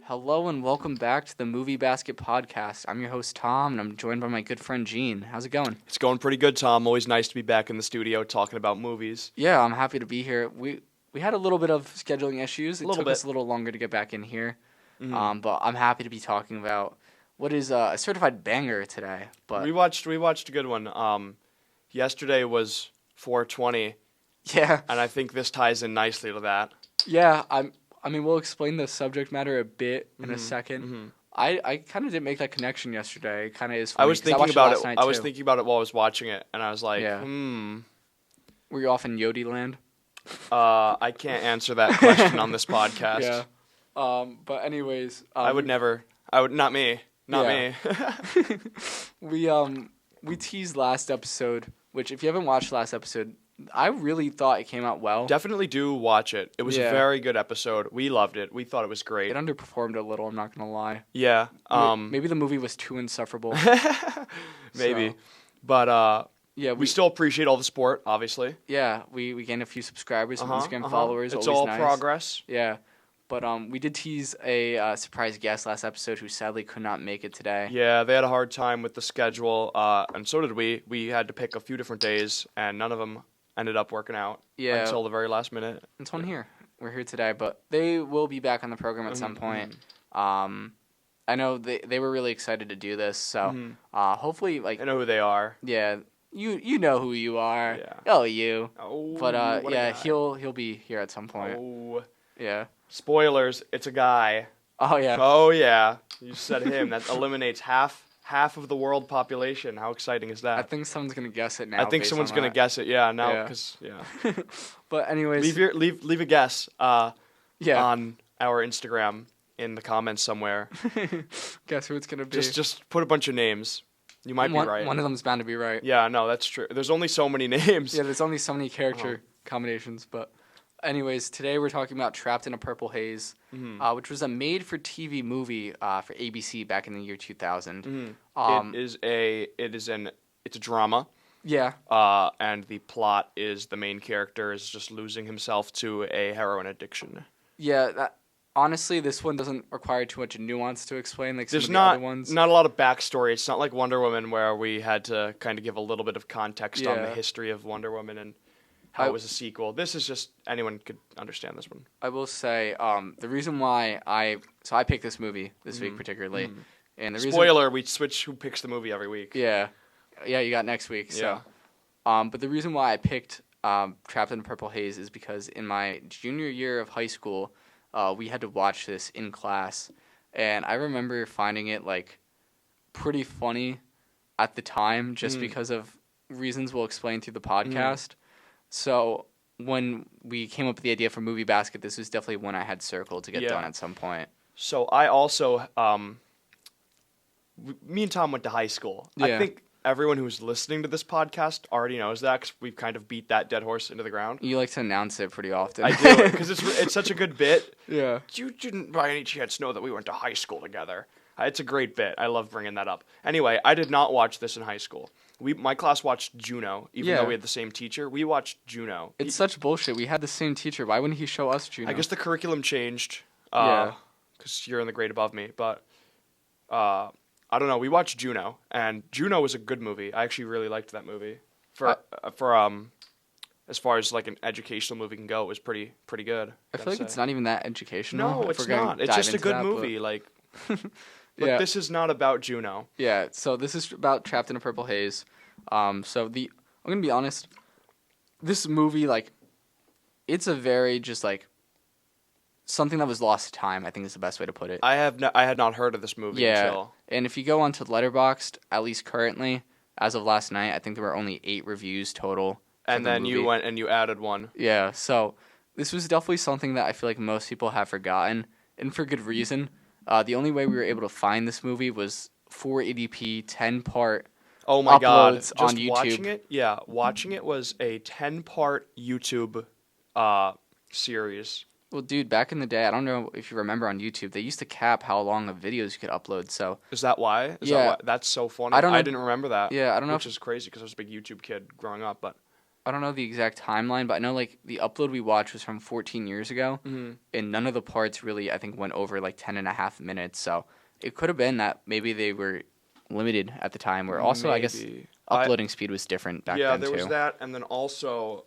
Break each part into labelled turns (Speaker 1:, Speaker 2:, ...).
Speaker 1: Hello and welcome back to the Movie Basket Podcast. I'm your host, Tom, and I'm joined by my good friend, Gene. How's it going?
Speaker 2: It's going pretty good, Tom. Always nice to be back in the studio talking about movies.
Speaker 1: Yeah, I'm happy to be here. We had a little bit of scheduling issues. It took
Speaker 2: bit.
Speaker 1: us a little longer to get back in here,
Speaker 2: Mm-hmm.
Speaker 1: but I'm happy to be talking about what is a certified banger today. But
Speaker 2: We watched a good one. Yesterday was 420,
Speaker 1: yeah,
Speaker 2: and I think this ties in nicely to that.
Speaker 1: yeah. I mean, we'll explain the subject matter a bit in a second.
Speaker 2: Mm-hmm.
Speaker 1: I kind of didn't make that connection yesterday. It kind of is funny.
Speaker 2: I was
Speaker 1: 'cause
Speaker 2: thinking
Speaker 1: watched
Speaker 2: about
Speaker 1: last
Speaker 2: it.
Speaker 1: night,
Speaker 2: I was
Speaker 1: too.
Speaker 2: thinking about it while I was watching it, and I was like,
Speaker 1: Yeah. Were you off in Yodi land?
Speaker 2: I can't answer that question on this podcast.
Speaker 1: Yeah. But anyways,
Speaker 2: I would never. Not me. Not
Speaker 1: Yeah.
Speaker 2: me.
Speaker 1: we teased last episode, which if you haven't watched last episode, I really thought it came out well.
Speaker 2: Definitely do watch it. It was
Speaker 1: Yeah.
Speaker 2: a very good episode. We loved it. We thought it was great.
Speaker 1: It underperformed a little, I'm not gonna lie.
Speaker 2: Yeah.
Speaker 1: Maybe the movie was too insufferable.
Speaker 2: Maybe.
Speaker 1: So,
Speaker 2: But
Speaker 1: yeah,
Speaker 2: we still appreciate all the support, obviously.
Speaker 1: we gained a few subscribers, some
Speaker 2: Uh-huh,
Speaker 1: Instagram
Speaker 2: uh-huh.
Speaker 1: followers.
Speaker 2: It's
Speaker 1: always
Speaker 2: all
Speaker 1: nice.
Speaker 2: progress.
Speaker 1: Yeah. But we did tease a surprise guest last episode who sadly could not make it today.
Speaker 2: Yeah, they had a hard time with the schedule, and so did we. We had to pick a few different days, and none of them ended up working out
Speaker 1: Yeah.
Speaker 2: until the very last minute.
Speaker 1: It's one here. We're here today, but they will be back on the program at some point. I know they were really excited to do this, so hopefully,
Speaker 2: I know who they are.
Speaker 1: yeah, you know who you are.
Speaker 2: Yeah.
Speaker 1: Oh, you.
Speaker 2: Oh,
Speaker 1: But
Speaker 2: what a
Speaker 1: yeah,
Speaker 2: guy.
Speaker 1: he'll be here at some point.
Speaker 2: Oh,
Speaker 1: Yeah.
Speaker 2: spoilers! It's a guy.
Speaker 1: Oh yeah.
Speaker 2: Oh yeah, you said him. That eliminates half of the world population. How exciting is that?
Speaker 1: I think someone's gonna guess it now.
Speaker 2: I think
Speaker 1: based
Speaker 2: someone's
Speaker 1: on
Speaker 2: gonna
Speaker 1: that.
Speaker 2: guess it. Yeah, now
Speaker 1: Yeah.
Speaker 2: because yeah.
Speaker 1: But anyways,
Speaker 2: Leave a guess.
Speaker 1: yeah.
Speaker 2: On our Instagram in the comments somewhere.
Speaker 1: Guess who it's gonna be?
Speaker 2: Just put a bunch of names. You might be right.
Speaker 1: One of them's bound to be right.
Speaker 2: Yeah, no, that's true. There's only so many names.
Speaker 1: Yeah, there's only so many character combinations, but anyways, today we're talking about Trapped in a Purple Haze, which was a made-for-TV movie for ABC back in the year 2000.
Speaker 2: It's a drama.
Speaker 1: Yeah,
Speaker 2: And the plot is the main character is just losing himself to a heroin addiction.
Speaker 1: yeah. Honestly, this one doesn't require too much nuance to explain, like some
Speaker 2: There's
Speaker 1: of the
Speaker 2: not
Speaker 1: other ones.
Speaker 2: not a lot of backstory. It's not like Wonder Woman where we had to kind of give a little bit of context on the
Speaker 1: Yeah.
Speaker 2: history of Wonder Woman and how it was a sequel. This is just anyone could understand this one.
Speaker 1: I will say, the reason why I picked this movie this week particularly, and the reason
Speaker 2: Spoiler: we switch who picks the movie every week.
Speaker 1: yeah, you got next week.
Speaker 2: Yeah.
Speaker 1: So, but the reason why I picked Trapped in a Purple Haze is because in my junior year of high school, we had to watch this in class, and I remember finding it like pretty funny at the time, just because of reasons we'll explain through the podcast. So when we came up with the idea for Movie Basket, this was definitely one I had circled to get done at some point.
Speaker 2: So I also, me and Tom went to high school.
Speaker 1: Yeah.
Speaker 2: I think everyone who's listening to this podcast already knows that because we've kind of beat that dead horse into the ground.
Speaker 1: You like to announce it pretty often.
Speaker 2: I do, because it's such a good bit.
Speaker 1: Yeah.
Speaker 2: You didn't by any chance know that we went to high school together. It's a great bit. I love bringing that up. Anyway, I did not watch this in high school. My class watched Juno, even
Speaker 1: Yeah.
Speaker 2: though we had the same teacher. We watched Juno.
Speaker 1: It's such bullshit. We had the same teacher. Why wouldn't he show us Juno?
Speaker 2: I guess the curriculum changed.
Speaker 1: Yeah.
Speaker 2: Because you're in the grade above me. But I don't know. We watched Juno, and Juno was a good movie. I actually really liked that movie. For as far as like an educational movie can go, it was pretty good.
Speaker 1: I feel like it's not even that educational.
Speaker 2: No,
Speaker 1: if
Speaker 2: it's
Speaker 1: we're gonna
Speaker 2: not. It's
Speaker 1: dive
Speaker 2: just a
Speaker 1: into
Speaker 2: good
Speaker 1: that,
Speaker 2: movie. Like, but
Speaker 1: Yeah.
Speaker 2: this is not about Juno.
Speaker 1: Yeah, so this is about Trapped in a Purple Haze. I'm gonna be honest, this movie, like, it's a very just like something that was lost to time, I think is the best way to put it.
Speaker 2: I had not heard of this movie until.
Speaker 1: And if you go onto Letterboxd, at least currently, as of last night, I think there were only 8 reviews total. for
Speaker 2: And
Speaker 1: the
Speaker 2: then you
Speaker 1: movie.
Speaker 2: went and you added one.
Speaker 1: Yeah, so this was definitely something that I feel like most people have forgotten, and for good reason. The only way we were able to find this movie was 480p 10-part
Speaker 2: Oh my god!
Speaker 1: uploads
Speaker 2: Just
Speaker 1: on YouTube.
Speaker 2: watching it was a 10-part YouTube series.
Speaker 1: Well, dude, back in the day, I don't know if you remember on YouTube, they used to cap how long of videos you could upload. So
Speaker 2: Is that why?
Speaker 1: Yeah.
Speaker 2: That's so funny.
Speaker 1: I don't know-
Speaker 2: I didn't remember that.
Speaker 1: yeah, I don't know.
Speaker 2: Which is crazy because I was a big YouTube kid growing up, but
Speaker 1: I don't know the exact timeline, but I know like the upload we watched was from 14 years ago, and none of the parts really I think went over like 10 and a half minutes. So it could have been that maybe they were limited at the time, or also I guess uploading speed was different back then too.
Speaker 2: Yeah, there was that, and then also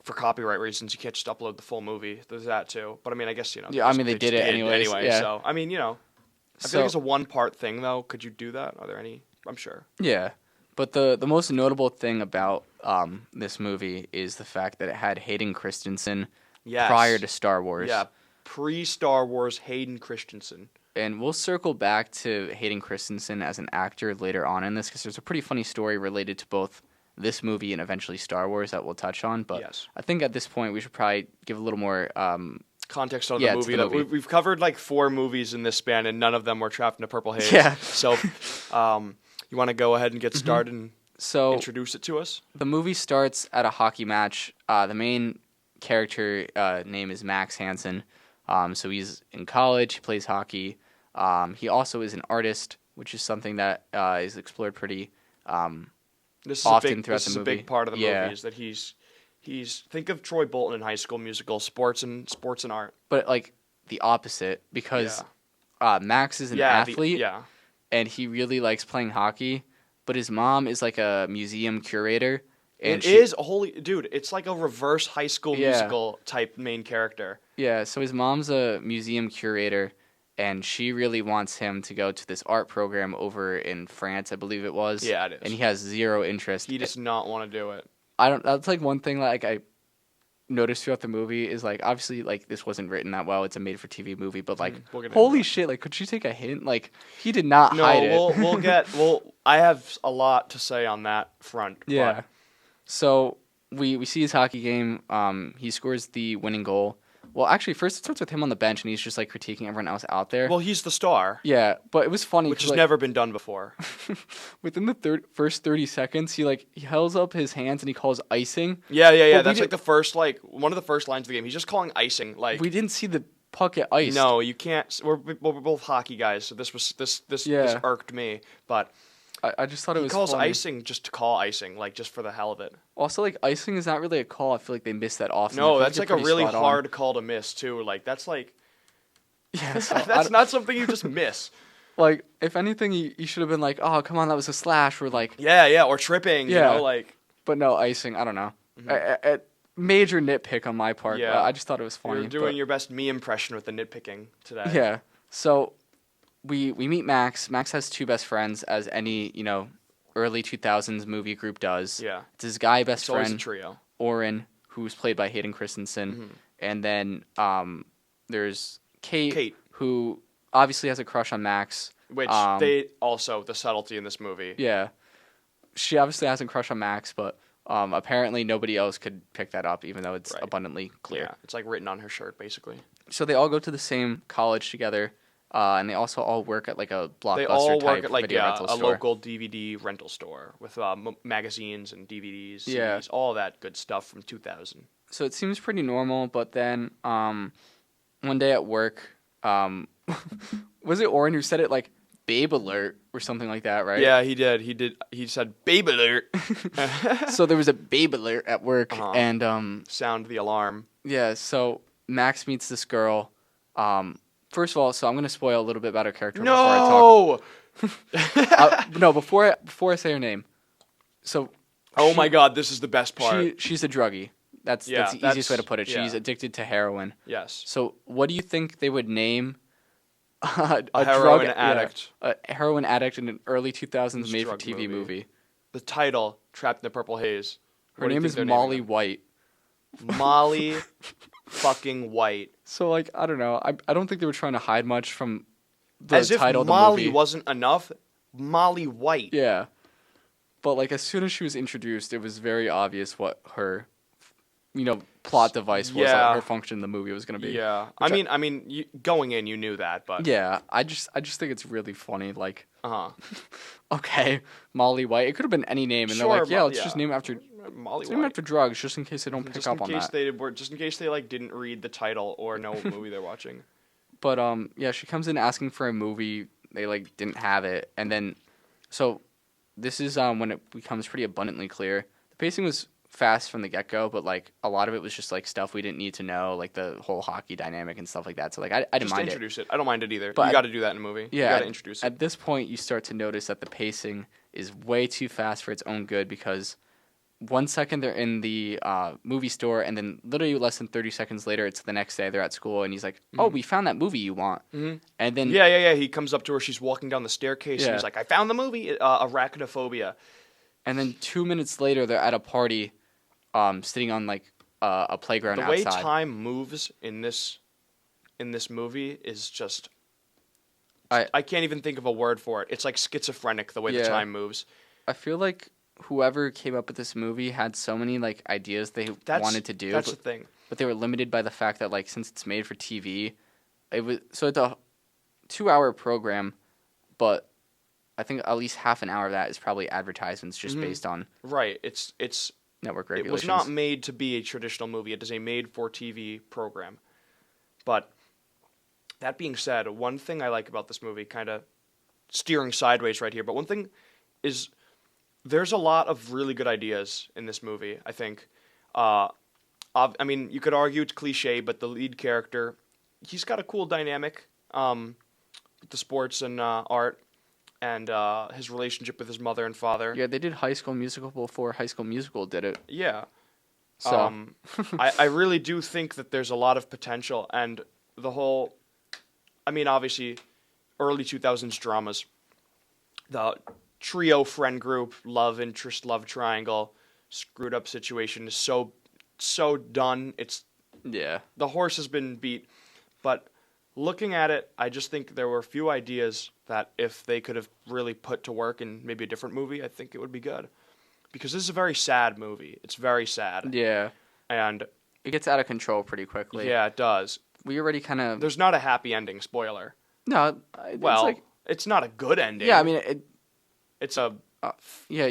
Speaker 2: for copyright reasons, you can't just upload the full movie. There's that too. But I mean, I guess
Speaker 1: Yeah, I mean they did it anyways. Yeah.
Speaker 2: So I mean, I feel like it's a one-part thing though. Could you do that? Are there any? I'm sure.
Speaker 1: Yeah. But the most notable thing about this movie is the fact that it had Hayden Christensen prior to Star Wars.
Speaker 2: Yeah, pre-Star Wars Hayden Christensen.
Speaker 1: And we'll circle back to Hayden Christensen as an actor later on in this because there's a pretty funny story related to both this movie and eventually Star Wars that we'll touch on. But I think at this point we should probably give a little more
Speaker 2: context on the movie. We've covered like 4 movies in this span, and none of them were Trapped in a Purple Haze.
Speaker 1: Yeah.
Speaker 2: So you want to go ahead and get started and introduce it to us?
Speaker 1: The movie starts at a hockey match. The main character name is Max Hansen. So he's in college. He plays hockey. He also is an artist, which is something that is explored pretty often throughout the movie.
Speaker 2: This is a big part of the movie is that he's think of Troy Bolton in High School Musical, sports and art.
Speaker 1: But like the opposite, because Max is an athlete. And he really likes playing hockey, but his mom is like a museum curator. And
Speaker 2: it's like a reverse High School Musical type main character.
Speaker 1: Yeah, so his mom's a museum curator, and she really wants him to go to this art program over in France, I believe it was.
Speaker 2: Yeah, it is.
Speaker 1: And he has zero interest.
Speaker 2: He does not want to do it.
Speaker 1: That's like one thing like I noticed throughout the movie is like obviously like this wasn't written that well. It's a made for TV movie, but like holy shit, like could she take a hint? Like he did not hide it.
Speaker 2: I have a lot to say on that front.
Speaker 1: Yeah.
Speaker 2: But.
Speaker 1: So we see his hockey game. He scores the winning goal. Well, actually, first it starts with him on the bench, and he's just like critiquing everyone else out there.
Speaker 2: Well, he's the star.
Speaker 1: Yeah, but it was funny,
Speaker 2: which has never been done before.
Speaker 1: Within the first 30 seconds, he held up his hands and he calls icing.
Speaker 2: Yeah. That's like the first one of the first lines of the game. He's just calling icing. Like
Speaker 1: we didn't see the puck get iced.
Speaker 2: No, you can't. We're both hockey guys, so this irked me, but.
Speaker 1: I just thought it was
Speaker 2: funny. He calls
Speaker 1: funny.
Speaker 2: icing just to call icing, like just for the hell of it.
Speaker 1: Also, like icing is not really a call. I feel like they miss that often.
Speaker 2: No, that's like a really hard call to miss too. Like that's like,
Speaker 1: so
Speaker 2: that's not something you just miss.
Speaker 1: Like if anything, you should have been like, oh come on, that was a slash, or like
Speaker 2: or tripping.
Speaker 1: Yeah.
Speaker 2: Like.
Speaker 1: But no icing. I don't know. A major nitpick on my part.
Speaker 2: Yeah.
Speaker 1: I just thought it was funny.
Speaker 2: You're doing your best me impression with the nitpicking today.
Speaker 1: Yeah. So. We meet Max. Max has 2 best friends, as any, early 2000s movie group does.
Speaker 2: Yeah.
Speaker 1: It's his guy best friend,
Speaker 2: always a trio.
Speaker 1: Oren, who's played by Hayden Christensen. And then there's Kate, who obviously has a crush on Max.
Speaker 2: Which the subtlety in this movie.
Speaker 1: Yeah. She obviously has a crush on Max, but apparently nobody else could pick that up, even though it's abundantly clear.
Speaker 2: Yeah, it's like written on her shirt, basically.
Speaker 1: So they all go to the same college together. And they also all work at like a Blockbuster
Speaker 2: They all work
Speaker 1: type
Speaker 2: at
Speaker 1: video rental store.
Speaker 2: Local DVD rental store with magazines and DVDs, CDs, all that good stuff from 2000.
Speaker 1: So it seems pretty normal, but then one day at work, was it Oren who said it like "babe alert" or something like that, right?
Speaker 2: Yeah, he did. He said "babe alert."
Speaker 1: So there was a babe alert at work, and
Speaker 2: sound the alarm.
Speaker 1: Yeah. So Max meets this girl. First of all, so I'm going to spoil a little bit about her character before I talk. No, before I say her name. So.
Speaker 2: Oh my God, this is the best part.
Speaker 1: She's a druggie. That's the easiest way to put it. She's addicted to heroin.
Speaker 2: Yes.
Speaker 1: So what do you think they would name a
Speaker 2: heroin addict?
Speaker 1: A heroin addict in an early 2000s made-for-TV movie.
Speaker 2: The title, Trapped in a Purple Haze.
Speaker 1: Her name is Molly White.
Speaker 2: Molly fucking White.
Speaker 1: So, like, I don't know. I don't think they were trying to hide much from the title of the movie.
Speaker 2: Molly wasn't enough. Molly White.
Speaker 1: Yeah. But, like, as soon as she was introduced, it was very obvious what her, plot device was, what her function in the movie was going to be.
Speaker 2: Yeah. I mean, going in, you knew that, but...
Speaker 1: Yeah. I just think it's really funny, like... Okay, Molly White. It could have been any name, and they're like, let's just name it after...
Speaker 2: Molly
Speaker 1: White. Name after drugs, just in case they don't pick up on that.
Speaker 2: Just in case they like didn't read the title or know what movie they're watching.
Speaker 1: But she comes in asking for a movie. They like didn't have it, and then, so this is when it becomes pretty abundantly clear. The pacing was fast from the get-go, but like a lot of it was just like stuff we didn't need to know, like the whole hockey dynamic and stuff like that. So like I didn't
Speaker 2: Just
Speaker 1: mind
Speaker 2: introduce it. I don't mind it either.
Speaker 1: But
Speaker 2: You got to do that in a movie.
Speaker 1: Yeah,
Speaker 2: you got to introduce it.
Speaker 1: At this point, you start to notice that the pacing is way too fast for its own good, because 1 second they're in the movie store, and then literally less than 30 seconds later, it's the next day, they're at school, and he's like, oh, we found that movie you want. And then
Speaker 2: Yeah. He comes up to her. She's walking down the staircase,
Speaker 1: Yeah.
Speaker 2: and he's like, I found the movie, Arachnophobia.
Speaker 1: And then 2 minutes later, they're at a party, sitting on like a playground
Speaker 2: The way
Speaker 1: outside.
Speaker 2: time moves in this movie is just... I can't even think of a word for it. It's like schizophrenic, the way the
Speaker 1: Yeah.
Speaker 2: time moves.
Speaker 1: I feel like whoever came up with this movie had so many like ideas they wanted to do.
Speaker 2: That's the thing.
Speaker 1: But they were limited by the fact that like since it's made for TV, it's a 2-hour program, but I think at least half an hour of that is probably advertisements just based on
Speaker 2: Right. It's
Speaker 1: network
Speaker 2: It
Speaker 1: regulations.
Speaker 2: was not made to be a traditional movie. It is a made-for-TV program. But that being said, one thing I like about this movie, kind of steering sideways right here, but one thing is there's a lot of really good ideas in this movie, I think. I mean, you could argue it's cliche, but the lead character, he's got a cool dynamic with the sports and art, and his relationship with his mother and father.
Speaker 1: Yeah, they did High School Musical before High School Musical did it.
Speaker 2: Yeah.
Speaker 1: So
Speaker 2: I really do think that there's a lot of potential, and the whole, I mean, obviously, early 2000s dramas, the trio friend group, love interest, love triangle, screwed up situation is so done.
Speaker 1: yeah.
Speaker 2: The horse has been beat, but looking at it, I just think there were a few ideas that if they could have really put to work in maybe a different movie, I think it would be good. Because this is a very sad movie. It's very sad.
Speaker 1: Yeah.
Speaker 2: And
Speaker 1: It gets out of control pretty quickly.
Speaker 2: yeah, it does.
Speaker 1: We already kind of...
Speaker 2: There's not a happy ending, spoiler.
Speaker 1: No,
Speaker 2: Well,
Speaker 1: it's like...
Speaker 2: it's not a good ending.
Speaker 1: Yeah, I mean,
Speaker 2: It's a...
Speaker 1: yeah,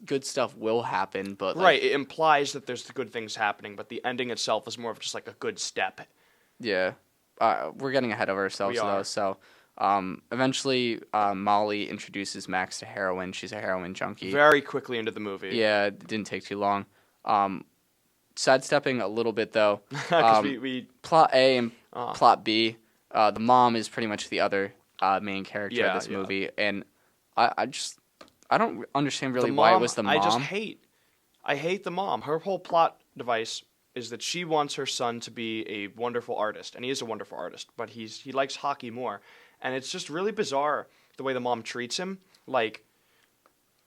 Speaker 1: good stuff will happen, but...
Speaker 2: right, it implies that there's good things happening, but the ending itself is more of just like a good step.
Speaker 1: Yeah. We're getting ahead of ourselves,
Speaker 2: We are.
Speaker 1: though, so... eventually, Molly introduces Max to heroin. She's a heroin junkie.
Speaker 2: Very quickly into the movie.
Speaker 1: Yeah, it didn't take too long. Sidestepping a little bit, though.
Speaker 2: Because we
Speaker 1: Plot A and plot B. The mom is pretty much the other main character of this movie, and I don't understand really why it was the mom.
Speaker 2: I hate the mom. Her whole plot device is that she wants her son to be a wonderful artist, and he is a wonderful artist, but he likes hockey more. And it's just really bizarre the way the mom treats him. Like,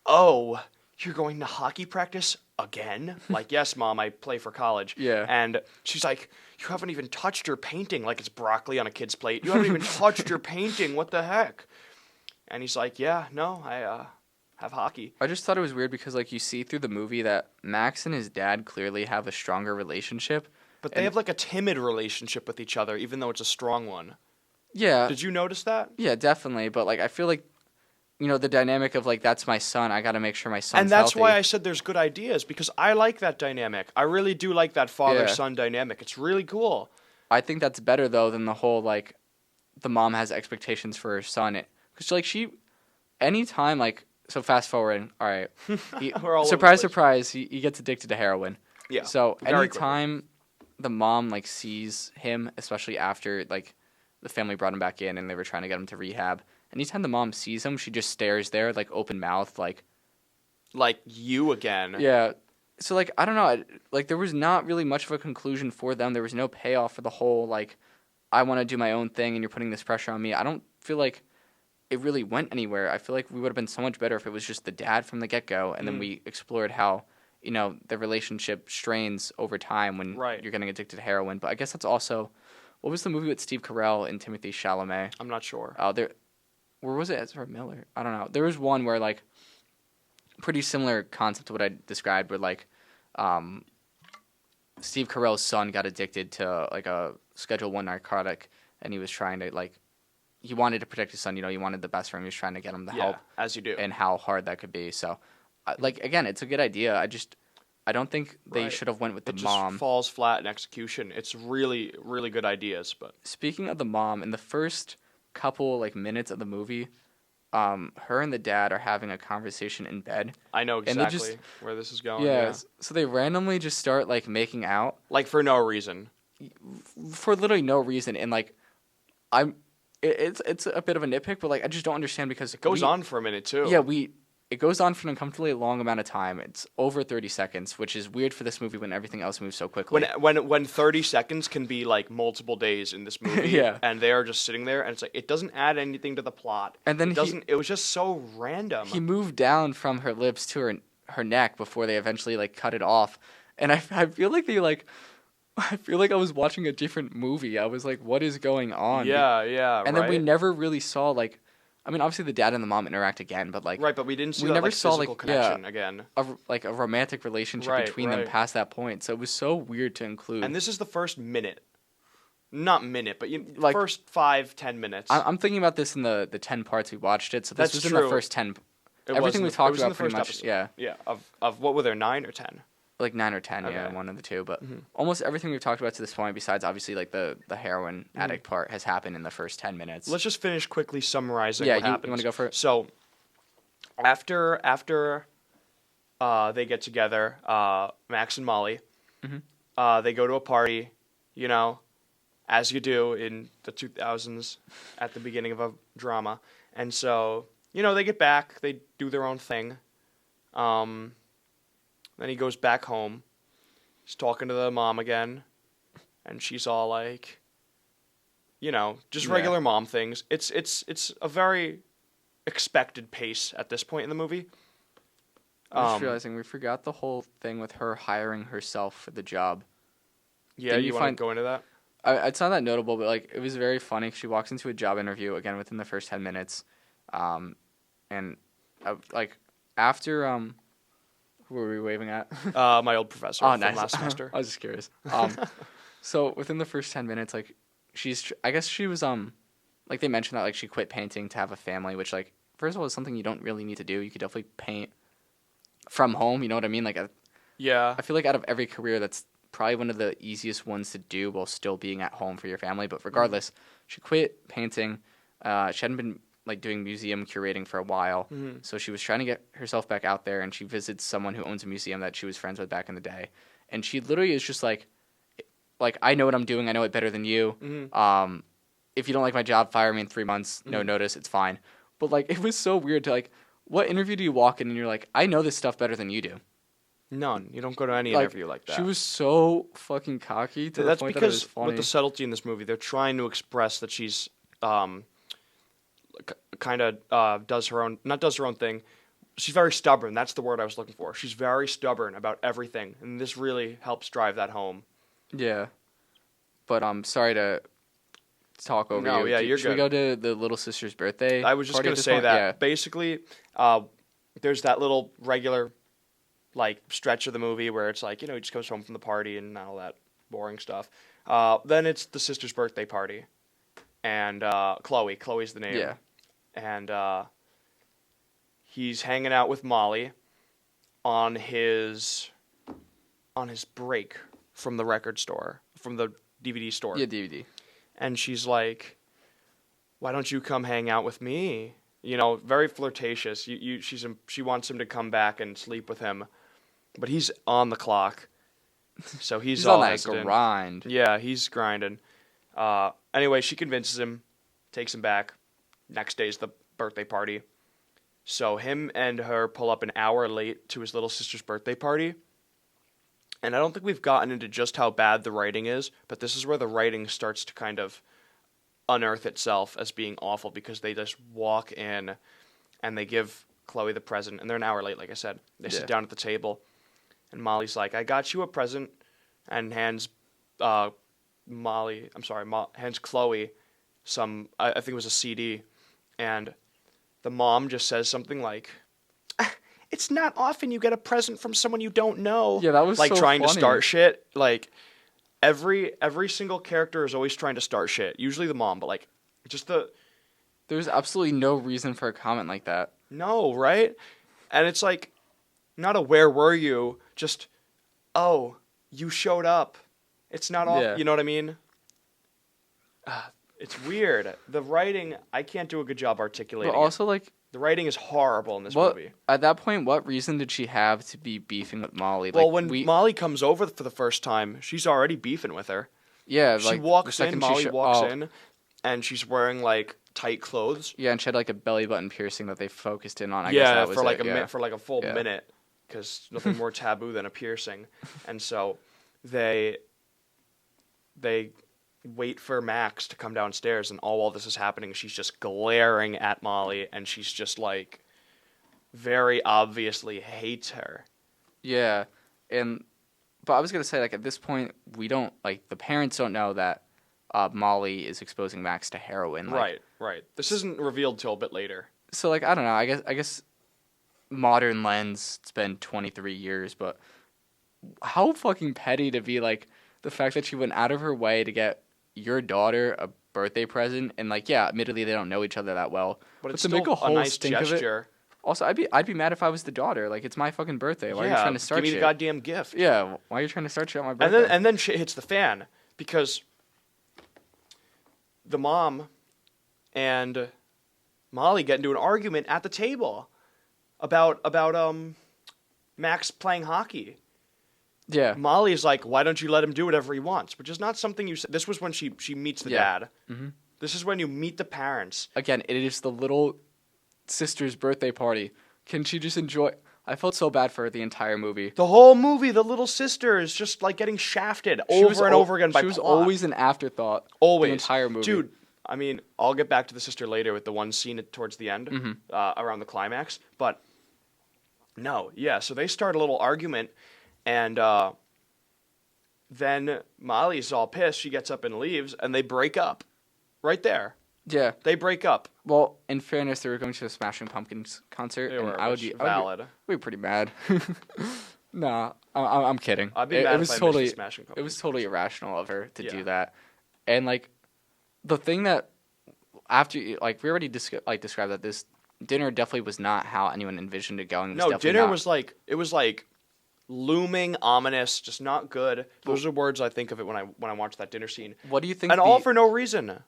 Speaker 2: oh, you're going to hockey practice again? Like, yes, Mom, I play for college.
Speaker 1: Yeah.
Speaker 2: And she's like, you haven't even touched your painting, like it's broccoli on a kid's plate. You haven't even touched your painting. What the heck? And he's like, yeah, no, I have hockey.
Speaker 1: I just thought it was weird because, like, you see through the movie that Max and his dad clearly have a stronger relationship.
Speaker 2: But they have, like, a timid relationship with each other, even though it's a strong one.
Speaker 1: Yeah.
Speaker 2: Did you notice that?
Speaker 1: Yeah, definitely. But, like, I feel like, the dynamic of, like, that's my son. I got to make sure my son's
Speaker 2: And that's
Speaker 1: healthy.
Speaker 2: why I said there's good ideas, because I like that dynamic. I really do like that father-son dynamic. It's really cool.
Speaker 1: I think that's better, though, than the whole, like, the mom has expectations for her son. Because, like, anytime, like, so fast forward, all right.
Speaker 2: We're all
Speaker 1: surprise, surprise, he gets addicted to heroin.
Speaker 2: Yeah.
Speaker 1: So
Speaker 2: very
Speaker 1: anytime the mom, like, sees him, especially after, like, the family brought him back in and they were trying to get him to rehab, anytime the mom sees him, she just stares there, like, open mouth, like...
Speaker 2: Like, you again.
Speaker 1: Yeah. So, like, I don't know. Like, there was not really much of a conclusion for them. There was no payoff for the whole, like, I want to do my own thing and you're putting this pressure on me. I don't feel like it really went anywhere. I feel like we would have been so much better if it was just the dad from the get-go, and then we explored how, the relationship strains over time when you're getting addicted to heroin. But I guess that's also... What was the movie with Steve Carell and Timothy Chalamet?
Speaker 2: I'm not sure.
Speaker 1: Where was it? Ezra Miller? I don't know. There was one where, like, pretty similar concept to what I described, where, like, Steve Carell's son got addicted to, like, a Schedule I narcotic, and he was trying to, like, he wanted to protect his son. He wanted the best for him. He was trying to get him the help.
Speaker 2: As you do.
Speaker 1: And how hard that could be. So, like, again, it's a good idea. I don't think they should have went with the mom.
Speaker 2: It just falls flat in execution. It's really, really good ideas. But
Speaker 1: speaking of the mom, in the first couple, like, minutes of the movie, her and the dad are having a conversation in bed.
Speaker 2: I know
Speaker 1: And they
Speaker 2: exactly
Speaker 1: just
Speaker 2: where this is going.
Speaker 1: yeah,
Speaker 2: Yeah.
Speaker 1: so they randomly just start like making out
Speaker 2: Like for no reason.
Speaker 1: for literally no reason, and like I'm it's a bit of a nitpick, but like I just don't understand because
Speaker 2: It goes on for a minute too.
Speaker 1: Yeah, it goes on for an uncomfortably long amount of time. It's over 30 seconds, which is weird for this movie when everything else moves so quickly.
Speaker 2: When 30 seconds can be like multiple days in this movie,
Speaker 1: Yeah.
Speaker 2: and they are just sitting there, and it's like it doesn't add anything to the plot.
Speaker 1: And then
Speaker 2: it was just so random.
Speaker 1: He moved down from her lips to her neck before they eventually like cut it off, and I feel like I feel like I was watching a different movie. I was like, what is going on?
Speaker 2: Yeah.
Speaker 1: And then we never really saw like, I mean, obviously the dad and the mom interact again, but like
Speaker 2: right, but we didn't see
Speaker 1: we
Speaker 2: that
Speaker 1: never
Speaker 2: like,
Speaker 1: saw
Speaker 2: physical
Speaker 1: like
Speaker 2: connection again.
Speaker 1: a romantic relationship between them past that point. So it was so weird to include.
Speaker 2: And this is the first minute, not minute, but
Speaker 1: Like-
Speaker 2: first 5-10 minutes.
Speaker 1: I'm thinking about this in the 10 parts we watched it. So this
Speaker 2: That's
Speaker 1: was in
Speaker 2: true.
Speaker 1: the first 10.
Speaker 2: It
Speaker 1: Everything we
Speaker 2: was
Speaker 1: talked
Speaker 2: in the
Speaker 1: about pretty
Speaker 2: first
Speaker 1: much.
Speaker 2: episode.
Speaker 1: Yeah.
Speaker 2: Yeah. Of what were there, 9 or 10?
Speaker 1: Like 9 or 10, yeah,
Speaker 2: Okay.
Speaker 1: one of the two. But almost everything we've talked about to this point, besides obviously like the heroin addict part, has happened in the first 10 minutes.
Speaker 2: Let's just finish quickly summarizing
Speaker 1: Yeah,
Speaker 2: what happens.
Speaker 1: you wanna go for it?
Speaker 2: So, after they get together, Max and Molly, they go to a party, you know, as you do in the 2000s at the beginning of a drama. And so, you know, they get back, they do their own thing. Then he goes back home. He's talking to the mom again, and she's all like, you know, just
Speaker 1: Yeah.
Speaker 2: regular mom things. It's a very expected pace at this point in the movie.
Speaker 1: I'm just realizing we forgot the whole thing with her hiring herself for the job.
Speaker 2: Yeah,
Speaker 1: Didn't
Speaker 2: you
Speaker 1: you
Speaker 2: want
Speaker 1: find-
Speaker 2: to go into that?
Speaker 1: It's not that notable, but like it was very funny. She walks into a job interview again within the first 10 minutes, and like after who were we waving at?
Speaker 2: My old professor
Speaker 1: Oh,
Speaker 2: from
Speaker 1: nice.
Speaker 2: last semester.
Speaker 1: I was just curious. So within the first 10 minutes, like I guess she was like they mentioned that like she quit painting to have a family, which like first of all is something you don't really need to do. You could definitely paint from home. You know what I mean? Like
Speaker 2: Yeah.
Speaker 1: I feel like out of every career, that's probably one of the easiest ones to do while still being at home for your family. But regardless, she quit painting. She hadn't been like doing museum curating for a while, so she was trying to get herself back out there. And she visits someone who owns a museum that she was friends with back in the day. And she literally is just like I know what I'm doing. I know it better than you. If you don't like my job, fire me in 3 months. No notice. It's fine. But like it was so weird to like, what interview do you walk in and you're like, I know this stuff better than you do.
Speaker 2: None. You don't go to any
Speaker 1: Like,
Speaker 2: interview like that.
Speaker 1: She was so fucking cocky to the
Speaker 2: That's
Speaker 1: point that it was
Speaker 2: because
Speaker 1: funny.
Speaker 2: with the subtlety in this movie, they're trying to express that she's kind of does her own thing. She's very stubborn. That's the word I was looking for. She's very stubborn about everything, and this really helps drive that home.
Speaker 1: Yeah. But sorry to talk over
Speaker 2: No,
Speaker 1: you.
Speaker 2: yeah, you're
Speaker 1: Should we
Speaker 2: good.
Speaker 1: go to the little sister's birthday?
Speaker 2: I was just
Speaker 1: party
Speaker 2: going
Speaker 1: at
Speaker 2: to
Speaker 1: this
Speaker 2: say
Speaker 1: point?
Speaker 2: that.
Speaker 1: Yeah.
Speaker 2: Basically, there's that little regular like stretch of the movie where it's like, you know, he just comes home from the party and all that boring stuff. Then it's the sister's birthday party. And Chloe's the name.
Speaker 1: Yeah.
Speaker 2: And he's hanging out with Molly on his break from the record store, from the DVD store.
Speaker 1: Yeah, DVD.
Speaker 2: And she's like, "Why don't you come hang out with me?" You know, very flirtatious. She wants him to come back and sleep with him, but he's on the clock, so he's all
Speaker 1: on that
Speaker 2: hesitant.
Speaker 1: grind.
Speaker 2: Yeah, he's grinding. Anyway, she convinces him, takes him back. Next day's the birthday party. So him and her pull up an hour late to his little sister's birthday party. And I don't think we've gotten into just how bad the writing is, but this is where the writing starts to kind of unearth itself as being awful, because they just walk in and they give Chloe the present, and they're an hour late, like I said. They sit down at the table, and Molly's like, "I got you a present," and hands hands Chloe some, I think it was a CD, and the mom just says something like, "It's not often you get a present from someone you don't know."
Speaker 1: Yeah, that was
Speaker 2: like
Speaker 1: so
Speaker 2: trying to
Speaker 1: funny.
Speaker 2: start shit. Like every single character is always trying to start shit. Usually the mom, but like just the
Speaker 1: There's absolutely no reason for a comment like that.
Speaker 2: no, right? And it's like not a "where were you?" Just, "Oh, you showed up." It's not all,
Speaker 1: Yeah.
Speaker 2: you know what I mean? It's weird. The writing, I can't do a good job articulating.
Speaker 1: But also, like,
Speaker 2: The writing is horrible in this movie.
Speaker 1: At that point, what reason did she have to be beefing with Molly?
Speaker 2: Well, when Molly comes over for the first time, she's already beefing with her.
Speaker 1: Yeah,
Speaker 2: she walks in, Molly walks in, and she's wearing, like, tight clothes.
Speaker 1: Yeah, and she had, like, a belly button piercing that they focused in on. I
Speaker 2: guess
Speaker 1: that was
Speaker 2: for, like,
Speaker 1: it.
Speaker 2: for, like, a full minute, because nothing more taboo than a piercing. And so they wait for Max to come downstairs, and all while this is happening, she's just glaring at Molly, and she's just, like, very obviously hates her.
Speaker 1: Yeah, but I was going to say, like, at this point, we don't, like, the parents don't know that Molly is exposing Max to heroin. Like,
Speaker 2: Right. This isn't revealed till a bit later.
Speaker 1: So, like, I don't know, I guess modern lens, it's been 23 years, but how fucking petty to be, like, the fact that she went out of her way to get your daughter a birthday present, and, like, yeah, admittedly they don't know each other that well,
Speaker 2: but it's
Speaker 1: to
Speaker 2: still
Speaker 1: make a whole
Speaker 2: nice
Speaker 1: stink
Speaker 2: gesture.
Speaker 1: Of it. Also, I'd be mad if I was the daughter. Like, it's my fucking birthday. Why are you trying to start shit?
Speaker 2: Give me the goddamn gift.
Speaker 1: Yeah, why are you trying to start shit on my birthday?
Speaker 2: And then shit hits the fan, because the mom and Molly get into an argument at the table about Max playing hockey.
Speaker 1: Yeah.
Speaker 2: Molly's like, why don't you let him do whatever he wants? Which is not something you said. This was when she meets the dad.
Speaker 1: Mm-hmm.
Speaker 2: This is when you meet the parents.
Speaker 1: Again, it is the little sister's birthday party. Can she just enjoy? I felt so bad for her the entire movie.
Speaker 2: The whole movie, the little sister is just like getting shafted over and over again by plot.
Speaker 1: She was always an afterthought.
Speaker 2: Always.
Speaker 1: The entire movie.
Speaker 2: Dude, I mean, I'll get back to the sister later with the one scene towards the end, around the climax. But no, yeah, so they start a little argument, and then Molly's all pissed. She gets up and leaves, and they break up right there.
Speaker 1: Yeah.
Speaker 2: They break up.
Speaker 1: Well, in fairness, they were going to a Smashing Pumpkins concert, and I would be
Speaker 2: valid.
Speaker 1: We'd be pretty mad. Nah, I'm kidding.
Speaker 2: I'd be mad
Speaker 1: it was
Speaker 2: if
Speaker 1: totally,
Speaker 2: I missed the Smashing Pumpkins.
Speaker 1: It was totally irrational of her to do that. And, like, the thing that, after, like, we already described that this dinner definitely was not how anyone envisioned it going.
Speaker 2: No, dinner was like, it was like looming, ominous, just not good. Those are words I think of it when I watch that dinner scene.
Speaker 1: What do you think?
Speaker 2: And all for no reason.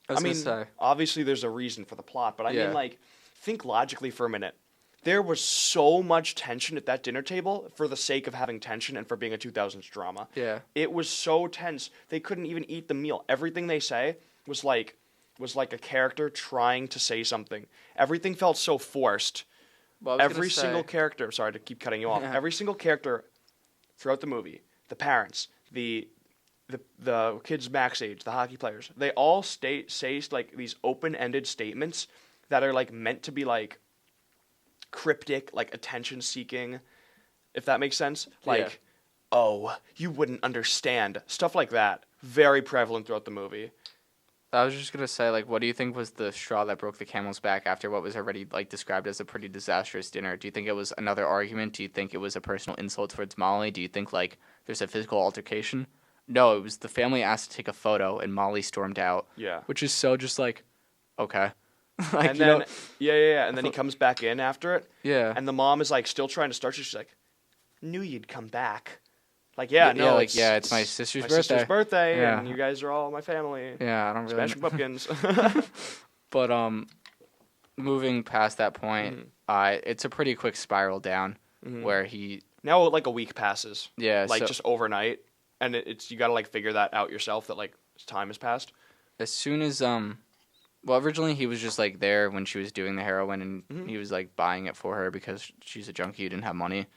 Speaker 1: I mean,
Speaker 2: obviously there's a reason for the plot, but I mean, like, think logically for a minute. There was so much tension at that dinner table for the sake of having tension and for being a 2000s drama.
Speaker 1: Yeah.
Speaker 2: It was so tense. They couldn't even eat the meal. Everything they say was like a character trying to say something. Everything felt so forced.
Speaker 1: Well,
Speaker 2: every single character, sorry to keep cutting you off. Every single character throughout the movie, the parents, the kids Max age, the hockey players, they all say like these open-ended statements that are like meant to be like cryptic, like attention-seeking, if that makes sense. Like, oh, you wouldn't understand. Stuff like that. Very prevalent throughout the movie.
Speaker 1: I was just going to say, like, what do you think was the straw that broke the camel's back after what was already, like, described as a pretty disastrous dinner? Do you think it was another argument? Do you think it was a personal insult towards Molly? Do you think, like, there's a physical altercation? No, it was the family asked to take a photo, and Molly stormed out.
Speaker 2: Yeah.
Speaker 1: Which is so just, like, okay.
Speaker 2: Like, and then, and then he comes back in after it.
Speaker 1: Yeah.
Speaker 2: And the mom is, like, still trying to start. She's like, knew you'd come back. Like, it's
Speaker 1: my sister's birthday.
Speaker 2: And you guys are all my family.
Speaker 1: Yeah, I don't really...
Speaker 2: Smashing Pumpkins.
Speaker 1: But, moving past that point, it's a pretty quick spiral down where he...
Speaker 2: Now, like, a week passes.
Speaker 1: Yeah,
Speaker 2: like, just overnight. And it's you gotta, like, figure that out yourself, that, like, time has passed.
Speaker 1: As soon as, well, originally he was just, like, there when she was doing the heroin, and he was, like, buying it for her because she's a junkie who didn't have money.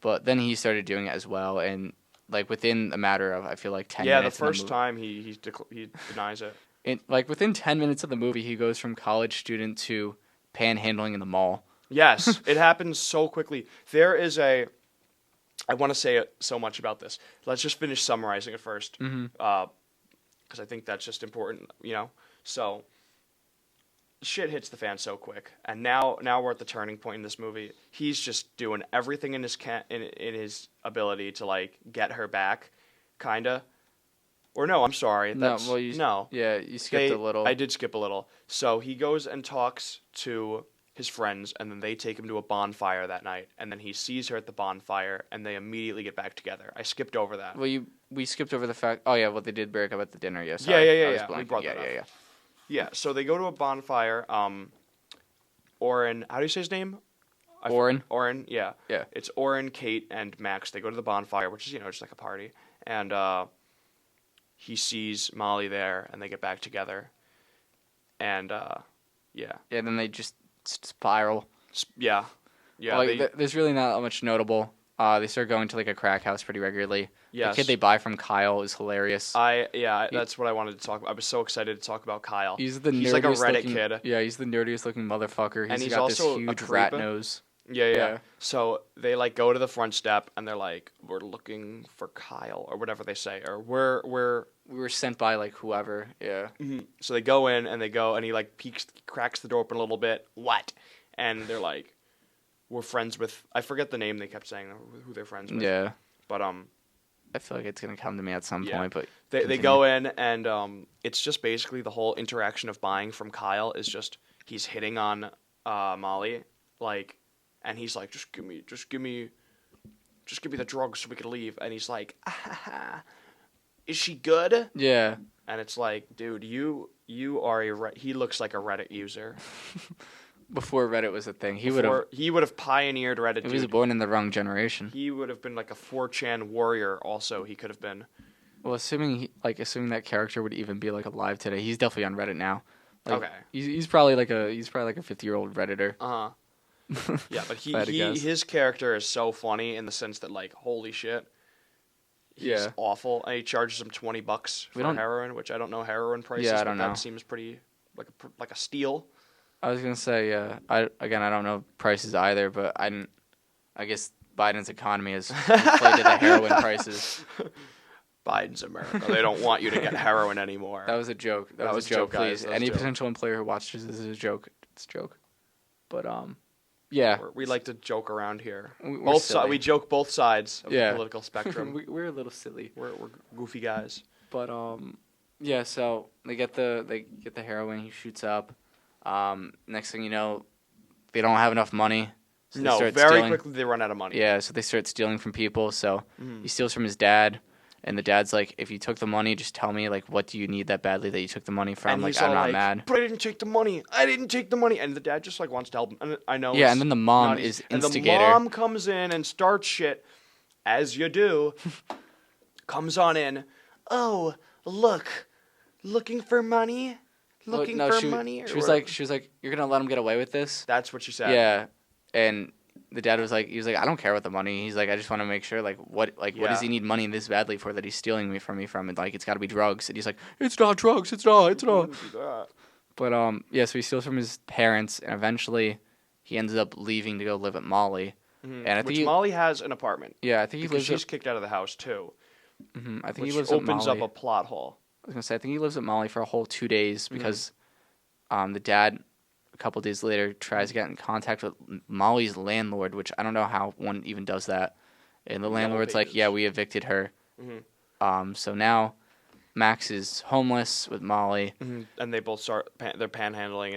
Speaker 1: But then he started doing it as well, and, like, within a matter of, I feel like, 10 minutes...
Speaker 2: Yeah, the first time he denies it.
Speaker 1: Like, within 10 minutes of the movie, he goes from college student to panhandling in the mall.
Speaker 2: Yes, it happens so quickly. There is I want to say so much about this. Let's just finish summarizing it first, because I think that's just important, you know? So... shit hits the fan so quick, and now we're at the turning point in this movie. He's just doing everything in his ability to, like, get her back, kinda. Or no, I'm sorry.
Speaker 1: Yeah, you skipped a little.
Speaker 2: I did skip a little. So he goes and talks to his friends, and then they take him to a bonfire that night, and then he sees her at the bonfire, and they immediately get back together. I skipped over that.
Speaker 1: Well, we skipped over the fact. Oh yeah, well they did break up at the dinner.
Speaker 2: Yeah. We brought that up. Yeah, so they go to a bonfire. Oren. How do you say his name?
Speaker 1: Oren.
Speaker 2: Oren, yeah.
Speaker 1: Yeah.
Speaker 2: It's Oren, Kate, and Max. They go to the bonfire, which is, just like a party. And he sees Molly there, and they get back together. And, yeah.
Speaker 1: Yeah, then they just spiral.
Speaker 2: Yeah. Yeah.
Speaker 1: Like, there's really not much notable. They start going to like a crack house pretty regularly.
Speaker 2: Yes.
Speaker 1: The kid they buy from Kyle is hilarious.
Speaker 2: That's what I wanted to talk about. I was so excited to talk about Kyle.
Speaker 1: He's
Speaker 2: like a Reddit kid.
Speaker 1: Yeah, he's the nerdiest looking motherfucker.
Speaker 2: And he's
Speaker 1: got
Speaker 2: also
Speaker 1: this
Speaker 2: a
Speaker 1: huge
Speaker 2: creep.
Speaker 1: rat nose.
Speaker 2: Yeah. So they like go to the front step and they're like, "We're looking for Kyle," or whatever they say, or
Speaker 1: we were sent by like whoever. Yeah.
Speaker 2: Mm-hmm. So they go in and he like cracks the door open a little bit. What? And they're like, "We're friends with." I forget the name they kept saying who they're friends with.
Speaker 1: Yeah.
Speaker 2: But
Speaker 1: I feel like it's gonna come to me at some point. But
Speaker 2: they go in and it's just basically the whole interaction of buying from Kyle is just he's hitting on Molly like. And he's like, just give me the drugs so we can leave. And he's like, is she good?
Speaker 1: Yeah.
Speaker 2: And it's like, dude, you are he looks like a Reddit user.
Speaker 1: Before Reddit was a thing, he would
Speaker 2: have pioneered Reddit.
Speaker 1: He was born in the wrong generation.
Speaker 2: He would have been like a 4chan warrior. Also, he could have been.
Speaker 1: Well, assuming that character would even be like alive today, he's definitely on Reddit now. Like,
Speaker 2: okay.
Speaker 1: He's probably like a 50-year-old Redditor.
Speaker 2: Uh-huh. Yeah, but his character is so funny in the sense that like holy shit, he's awful, and he charges him $20 for heroin, which I don't know heroin prices.
Speaker 1: Yeah, I don't know.
Speaker 2: That seems pretty like a steal.
Speaker 1: I was gonna say I don't know prices either, but I guess Biden's economy has inflated the heroin prices.
Speaker 2: Biden's America. They don't want you to get heroin anymore.
Speaker 1: That was a joke. That was a joke, please. Any potential employer who watches this is a joke. It's a joke. But yeah,
Speaker 2: we like to joke around here.
Speaker 1: We
Speaker 2: joke both sides of the political spectrum.
Speaker 1: We're a little silly.
Speaker 2: We're goofy guys.
Speaker 1: But yeah. So they get the heroin. He shoots up. Next thing you know, they don't have enough money. So
Speaker 2: quickly they run out of money.
Speaker 1: Yeah, so they start stealing from people. So he steals from his dad. And the dad's like, if you took the money, just tell me, like, what do you need that badly that you took the money from?
Speaker 2: And
Speaker 1: like, I'm not mad.
Speaker 2: But I didn't take the money. And the dad just, like, wants to help him. And I know.
Speaker 1: Yeah, and then the mom is instigator.
Speaker 2: And the mom comes in and starts shit, as you do. Comes on in. Oh, look. Looking for money? Looking for money?
Speaker 1: She was like, you're going to let him get away with this?
Speaker 2: That's what she said.
Speaker 1: Yeah. And the dad was like, I don't care about the money. He's like, I just want to make sure, like, what does he need money this badly for that he's stealing from me? And like, it's got to be drugs. And he's like, it's not drugs. It's not. But yeah, so he steals from his parents, and eventually he ends up leaving to go live at Molly.
Speaker 2: Mm-hmm. And I think Molly has an apartment.
Speaker 1: Yeah, I think he lives.
Speaker 2: She's kicked out of the house too.
Speaker 1: Mm-hmm. I think he lives at Molly.
Speaker 2: Opens up a plot hole.
Speaker 1: I was gonna say, I think he lives at Molly for a whole 2 days because the dad, a couple days later, tries to get in contact with Molly's landlord, which I don't know how one even does that. And the landlord's like, yeah, we evicted her. Mm-hmm. So now Max is homeless with Molly.
Speaker 2: Mm-hmm. And they both start, they're panhandling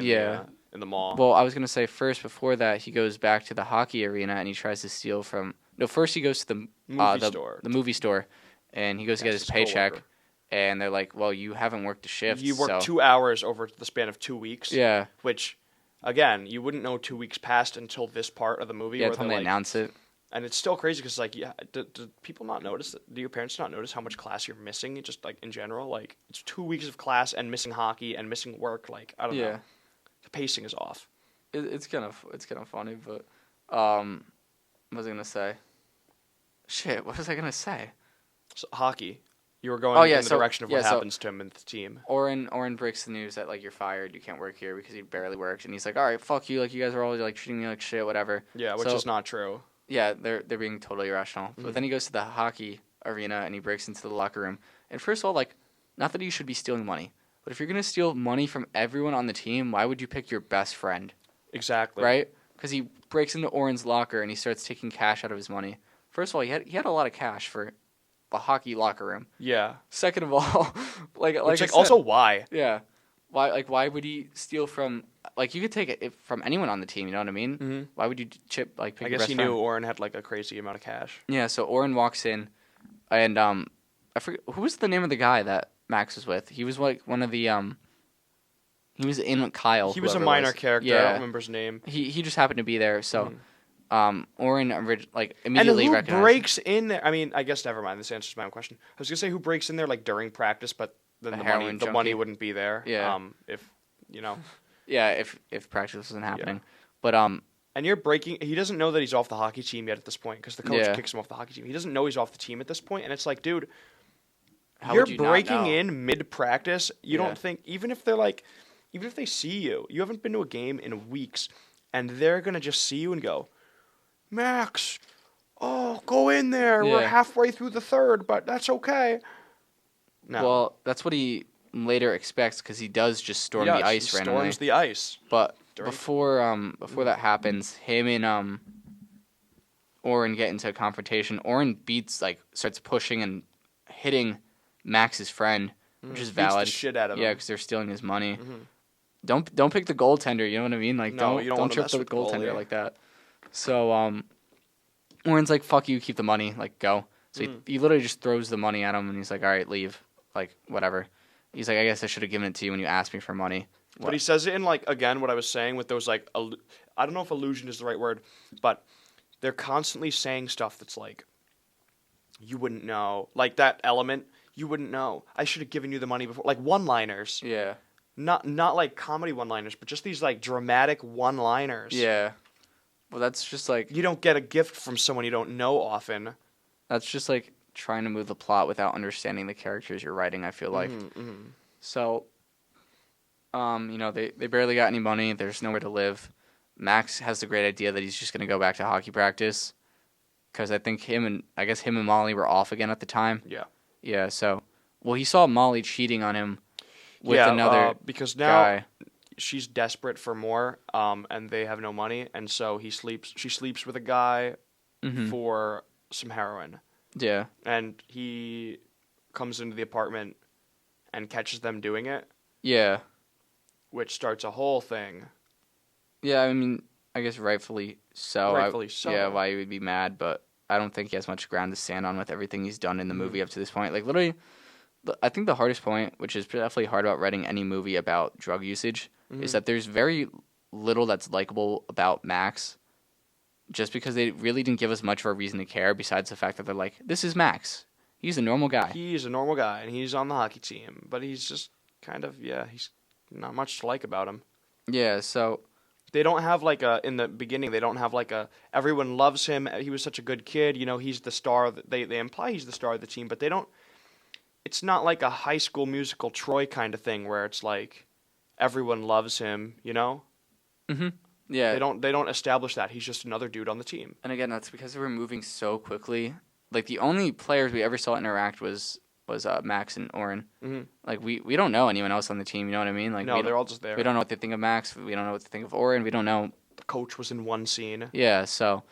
Speaker 2: in the mall.
Speaker 1: Well, I was going to say first, before that, he goes back to the hockey arena and he tries to steal from... No, first he goes to the movie store, and he goes to get his paycheck. Coworker. And they're like, well, you haven't worked a shift.
Speaker 2: You worked 2 hours over the span of 2 weeks.
Speaker 1: Yeah.
Speaker 2: Which... Again, you wouldn't know 2 weeks passed until this part of the movie.
Speaker 1: Yeah, until they announce it.
Speaker 2: And it's still crazy because, like, yeah, do people not notice that? Do your parents not notice how much class you're missing? Just like in general, like it's 2 weeks of class and missing hockey and missing work. Like I don't know, the pacing is off.
Speaker 1: It's kind of funny, but what was I gonna say? Shit, what was I gonna say?
Speaker 2: So, hockey. You were going in the direction of what happens to him and the team.
Speaker 1: Oren breaks the news that, like, you're fired, you can't work here because he barely works, and he's like, all right, fuck you, like, you guys are always, like, treating me like shit, whatever.
Speaker 2: Yeah, which is not true.
Speaker 1: Yeah, they're being totally irrational. Mm-hmm. But then he goes to the hockey arena, and he breaks into the locker room. And first of all, like, not that you should be stealing money, but if you're going to steal money from everyone on the team, why would you pick your best friend?
Speaker 2: Exactly.
Speaker 1: Right? Because he breaks into Oren's locker, and he starts taking cash out of his money. First of all, he had a lot of cash for a hockey locker room.
Speaker 2: Yeah.
Speaker 1: Second of all, like
Speaker 2: also why?
Speaker 1: Yeah. Why would he steal from, like, you could take it from anyone on the team, you know what I mean? Mm-hmm. Why would you pick
Speaker 2: I guess he knew Oren had, like, a crazy amount of cash.
Speaker 1: Yeah, so Oren walks in, and I forget, who was the name of the guy that Max was with? He was, like, one of the, He was in Kyle.
Speaker 2: He was a
Speaker 1: whoever it
Speaker 2: minor
Speaker 1: was.
Speaker 2: character.
Speaker 1: Yeah.
Speaker 2: I don't remember his name.
Speaker 1: He just happened to be there. So, Oren
Speaker 2: And
Speaker 1: immediately
Speaker 2: who
Speaker 1: recognized.
Speaker 2: breaks in there? I mean, I guess never mind. This answers my own question. I was gonna say who breaks in there like during practice, but then
Speaker 1: A
Speaker 2: the
Speaker 1: heroin
Speaker 2: money
Speaker 1: junkie.
Speaker 2: wouldn't be there.
Speaker 1: Yeah.
Speaker 2: If you know.
Speaker 1: Yeah, if practice wasn't happening, but
Speaker 2: And you're breaking. He doesn't know that he's off the hockey team yet at this point because the coach
Speaker 1: Yeah.
Speaker 2: kicks him off the hockey team. He doesn't know he's off the team at this point, and it's like, dude,
Speaker 1: how
Speaker 2: you're
Speaker 1: would you not
Speaker 2: breaking
Speaker 1: know?
Speaker 2: in mid practice. You
Speaker 1: Yeah.
Speaker 2: don't think even if they see you, you haven't been to a game in weeks, and they're gonna just see you and go, Max, oh, go in there. We're
Speaker 1: Yeah.
Speaker 2: halfway through the third, but that's okay. No.
Speaker 1: Well, that's what he later expects because he does just storm
Speaker 2: Yes,
Speaker 1: the ice
Speaker 2: he
Speaker 1: randomly.
Speaker 2: storms the ice.
Speaker 1: But
Speaker 2: during-
Speaker 1: before that happens, him and Oren get into a confrontation. Oren starts pushing and hitting Max's friend, which is
Speaker 2: Beats
Speaker 1: valid.
Speaker 2: the shit out of
Speaker 1: Yeah,
Speaker 2: him.
Speaker 1: because they're stealing his money.
Speaker 2: Mhm.
Speaker 1: Don't pick the goaltender. You know what I mean? Like
Speaker 2: No, you don't
Speaker 1: don't
Speaker 2: wanna
Speaker 1: trip
Speaker 2: mess
Speaker 1: the
Speaker 2: with the
Speaker 1: goaltender
Speaker 2: goalie.
Speaker 1: like that. So Oren's like, "Fuck you, keep the money. Like go." So he literally just throws the money at him, and he's like, "All right, leave. Like whatever." He's like, "I guess I should have given it to you when you asked me for money."
Speaker 2: But he says it in again what I was saying with those I don't know if illusion is the right word, but they're constantly saying stuff that's like you wouldn't know, like that element you wouldn't know. I should have given you the money before, like one-liners,
Speaker 1: Yeah.
Speaker 2: not like comedy one-liners, but just these like dramatic one-liners.
Speaker 1: Yeah. Well, that's just like
Speaker 2: You don't get a gift from someone you don't know often.
Speaker 1: trying to move the plot without understanding the characters you're writing, I feel like. So they barely got any money. There's nowhere to live. Max has the great idea that he's just going to go back to hockey practice because I think him and Molly were off again at the time.
Speaker 2: Yeah.
Speaker 1: Yeah, so he saw Molly cheating on him with another
Speaker 2: because now
Speaker 1: guy.
Speaker 2: she's desperate for more, and they have no money, and so she sleeps with a guy for some heroin.
Speaker 1: Yeah.
Speaker 2: And he comes into the apartment and catches them doing it,
Speaker 1: Yeah.
Speaker 2: which starts a whole thing.
Speaker 1: Yeah, I mean, I guess rightfully so.
Speaker 2: Rightfully so.
Speaker 1: Yeah, why he would be mad, but I don't think he has much ground to stand on with everything he's done in the movie up to this point. Like, literally, I think the hardest point, which is definitely hard about writing any movie about drug usage, is that there's very little that's likable about Max, just because they really didn't give us much of a reason to care, besides the fact that they're like, this is Max. He's a normal guy.
Speaker 2: He's a normal guy, and he's on the hockey team, but he's just kind of, he's not much to like about him.
Speaker 1: Yeah, so
Speaker 2: They don't have in the beginning, they don't have everyone loves him, he was such a good kid, he's the star, they imply he's the star of the team, but they don't, it's not like a High School Musical Troy kind of thing where it's like everyone loves him,
Speaker 1: yeah.
Speaker 2: They don't establish that. He's just another dude on the team.
Speaker 1: And again, that's because they were moving so quickly. Like, the only players we ever saw interact was Max and Oren.
Speaker 2: Mm-hmm.
Speaker 1: Like, we don't know anyone else on the team, you know what I mean? Like,
Speaker 2: No, they're all just there.
Speaker 1: we don't know what they think of Max. We don't know what they think of Oren. We don't know.
Speaker 2: The coach was in one scene.
Speaker 1: Yeah, so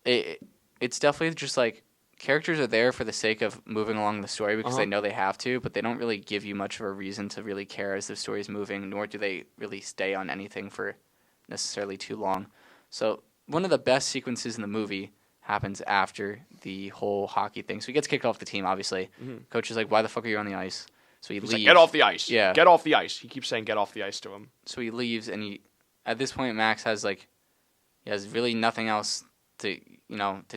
Speaker 1: it's definitely just like characters are there for the sake of moving along the story because they know they have to, but they don't really give you much of a reason to really care as the story is moving, nor do they really stay on anything for necessarily too long. So one of the best sequences in the movie happens after the whole hockey thing. So he gets kicked off the team, obviously. Coach is like, why the fuck are you on the ice? So
Speaker 2: He's
Speaker 1: leaves.
Speaker 2: like, get off the ice.
Speaker 1: Yeah.
Speaker 2: Get off the ice. He keeps saying get off the ice to him.
Speaker 1: So he leaves, and at this point, Max has really nothing else to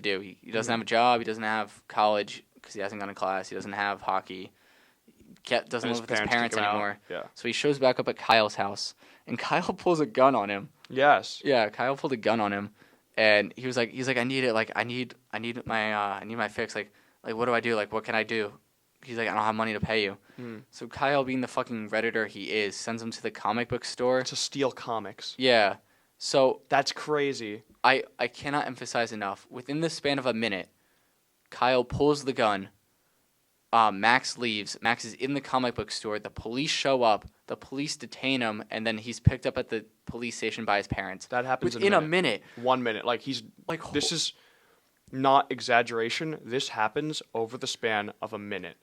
Speaker 1: do. He doesn't have a job. He doesn't have college because he hasn't gone to class. He doesn't have hockey. Doesn't live with his parents
Speaker 2: kick him out.
Speaker 1: anymore.
Speaker 2: Yeah.
Speaker 1: So he shows back up at Kyle's house, and Kyle pulls a gun on him.
Speaker 2: Yes.
Speaker 1: Yeah, Kyle pulled a gun on him, and he's like, I need it. Like, I need my fix. Like, what do I do? Like, what can I do? He's like, I don't have money to pay you. So Kyle, being the fucking Redditor he is, sends him to the comic book store
Speaker 2: To steal comics.
Speaker 1: Yeah. So
Speaker 2: That's crazy.
Speaker 1: I cannot emphasize enough. Within the span of a minute, Kyle pulls the gun. Max leaves. Max is in the comic book store. The police show up. The police detain him, and then he's picked up at the police station by his parents.
Speaker 2: That happens
Speaker 1: within a minute.
Speaker 2: 1 minute. This is not exaggeration. This happens over the span of a minute.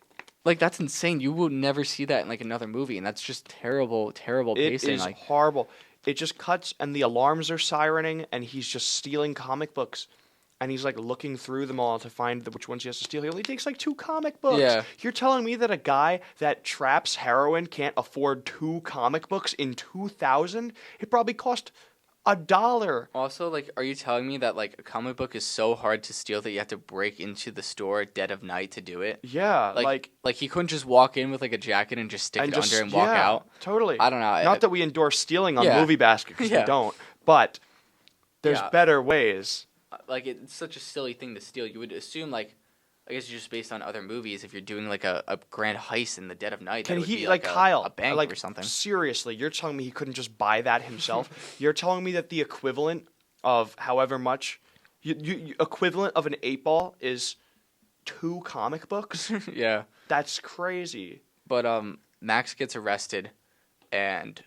Speaker 1: Like, that's insane. You will never see that in another movie, and that's just terrible, terrible pacing.
Speaker 2: It is horrible. It just cuts, and the alarms are sirening, and he's just stealing comic books. and he's like looking through them all to find which ones he has to steal. He only takes like 2 comic books.
Speaker 1: Yeah.
Speaker 2: You're telling me that a guy that traps heroin can't afford 2 comic books in 2000? It probably cost $1.
Speaker 1: Also, like, are you telling me that like a comic book is so hard to steal that you have to break into the store at dead of night to do it?
Speaker 2: Yeah,
Speaker 1: like he couldn't just walk in with like a jacket and just stick it under and walk out.
Speaker 2: Totally.
Speaker 1: I don't know.
Speaker 2: Not that we endorse stealing on
Speaker 1: Yeah.
Speaker 2: Movie Basket, because
Speaker 1: Yeah.
Speaker 2: we don't, but there's
Speaker 1: Yeah.
Speaker 2: better ways.
Speaker 1: Like, it's such a silly thing to steal. You would assume, like, I guess just based on other movies, if you're doing like a grand heist in the dead of night,
Speaker 2: Can
Speaker 1: that it would
Speaker 2: he
Speaker 1: be,
Speaker 2: like Kyle
Speaker 1: a bank
Speaker 2: like,
Speaker 1: or something?
Speaker 2: Seriously, you're telling me he couldn't just buy that himself? You're telling me that the equivalent of however much, equivalent of an 8-ball is 2 comic books?
Speaker 1: Yeah.
Speaker 2: That's crazy.
Speaker 1: But Max gets arrested, and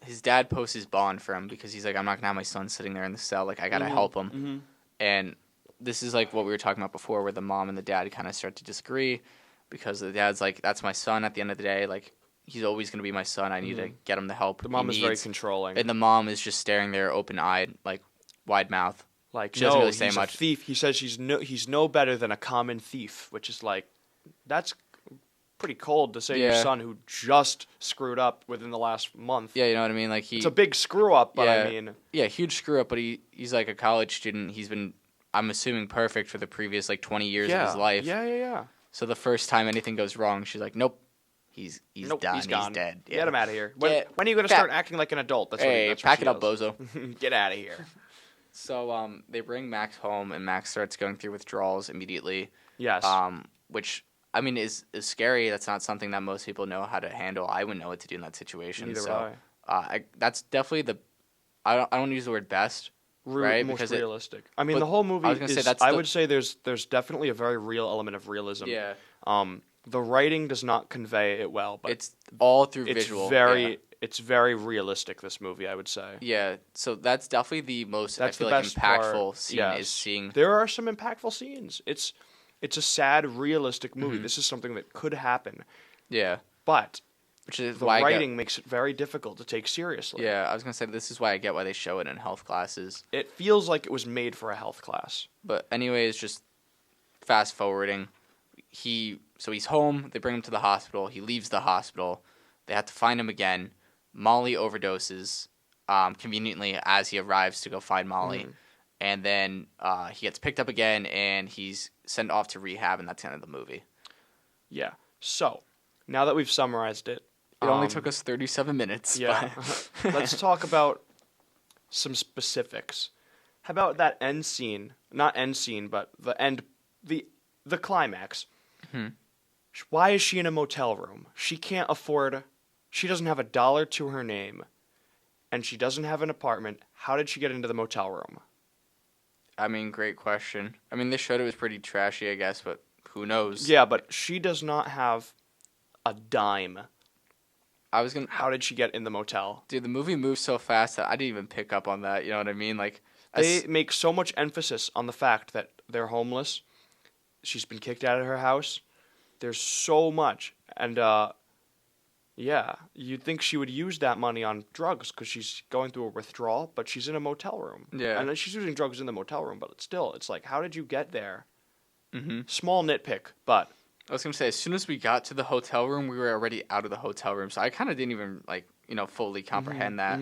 Speaker 1: his dad posts his bond for him because he's like, I'm not gonna have my son sitting there in the cell. Like, I gotta help him.
Speaker 2: Mm-hmm.
Speaker 1: And this is like what we were talking about before, where the mom and the dad kind of start to disagree, because the dad's like, that's my son. At the end of the day, like, he's always gonna be my son. I need to get him the help
Speaker 2: The mom
Speaker 1: he
Speaker 2: is very
Speaker 1: needs.
Speaker 2: controlling.
Speaker 1: And the mom is just staring there, open-eyed, like wide mouth.
Speaker 2: Like,
Speaker 1: She doesn't
Speaker 2: no,
Speaker 1: really say
Speaker 2: he's
Speaker 1: much.
Speaker 2: a thief. He says he's no better than a common thief, which is like, that's pretty cold to say to your
Speaker 1: Yeah.
Speaker 2: son who just screwed up within the last month.
Speaker 1: Yeah, you know what I mean. Like
Speaker 2: It's a big screw up, but
Speaker 1: Yeah.
Speaker 2: I mean,
Speaker 1: yeah, huge screw up. But he's like a college student. He's been, I'm assuming, perfect for the previous like 20 years of his life.
Speaker 2: Yeah.
Speaker 1: So the first time anything goes wrong, she's like, nope, he's
Speaker 2: Nope,
Speaker 1: done.
Speaker 2: he's gone.
Speaker 1: dead. Yeah.
Speaker 2: Get him out of here. When
Speaker 1: Get
Speaker 2: are you going to
Speaker 1: back-
Speaker 2: start acting like an adult? That's
Speaker 1: Hey,
Speaker 2: what
Speaker 1: pack
Speaker 2: she
Speaker 1: it up,
Speaker 2: yells.
Speaker 1: bozo.
Speaker 2: Get out of here.
Speaker 1: So they bring Max home, and Max starts going through withdrawals immediately.
Speaker 2: Yes.
Speaker 1: Which I mean is scary. That's not something that most people know how to handle. I wouldn't know what to do in that situation.
Speaker 2: Neither
Speaker 1: so
Speaker 2: would I.
Speaker 1: that's definitely the. I don't use the word best. Right,
Speaker 2: most
Speaker 1: because
Speaker 2: realistic. I mean,
Speaker 1: but
Speaker 2: the whole movie
Speaker 1: I was gonna say
Speaker 2: is.
Speaker 1: that's
Speaker 2: I
Speaker 1: the-
Speaker 2: would say there's definitely a very real element of realism.
Speaker 1: Yeah.
Speaker 2: The writing does not convey it well, but
Speaker 1: It's all through
Speaker 2: it's
Speaker 1: visual.
Speaker 2: very
Speaker 1: yeah.
Speaker 2: it's very realistic. This movie, I would say.
Speaker 1: Yeah, so that's definitely the most
Speaker 2: That's
Speaker 1: I feel
Speaker 2: the
Speaker 1: like
Speaker 2: best
Speaker 1: impactful
Speaker 2: part.
Speaker 1: scene
Speaker 2: Yes.
Speaker 1: is seeing.
Speaker 2: There are some impactful scenes. It's a sad, realistic movie. This is something that could happen,
Speaker 1: Yeah,
Speaker 2: but
Speaker 1: which is
Speaker 2: the
Speaker 1: why
Speaker 2: writing makes it very difficult to take seriously.
Speaker 1: Yeah, I was gonna say this is why I get why they show it in health classes.
Speaker 2: It feels like it was made for a health class.
Speaker 1: But anyways, just fast forwarding, so he's home. They bring him to the hospital. He leaves the hospital. They have to find him again. Molly overdoses conveniently as he arrives to go find Molly, and then he gets picked up again and he's sent off to rehab, and that's the end of the movie.
Speaker 2: Yeah. So, now that we've summarized it,
Speaker 1: It only took us 37 minutes.
Speaker 2: yeah.
Speaker 1: but-
Speaker 2: Let's talk about some specifics. How about that end scene? Not end scene, but the end, the climax. Why is she in a motel room? She can't afford. She doesn't have $1 to her name, and she doesn't have an apartment. How did she get into the motel room?
Speaker 1: I mean, great question. I mean, they showed it was pretty trashy, I guess, but who knows?
Speaker 2: Yeah, but she does not have a dime.
Speaker 1: I was gonna.
Speaker 2: How did she get in the motel?
Speaker 1: Dude, the movie moves so fast that I didn't even pick up on that. You know what I mean? Like,
Speaker 2: They make so much emphasis on the fact that they're homeless. She's been kicked out of her house. There's so much. And, yeah, you'd think she would use that money on drugs because she's going through a withdrawal, but she's in a motel room.
Speaker 1: Yeah.
Speaker 2: And then she's using drugs in the motel room, but it's like, how did you get there?
Speaker 1: Mm-hmm.
Speaker 2: Small nitpick, but
Speaker 1: I was gonna say, as soon as we got to the hotel room, we were already out of the hotel room, so I kind of didn't even fully comprehend that.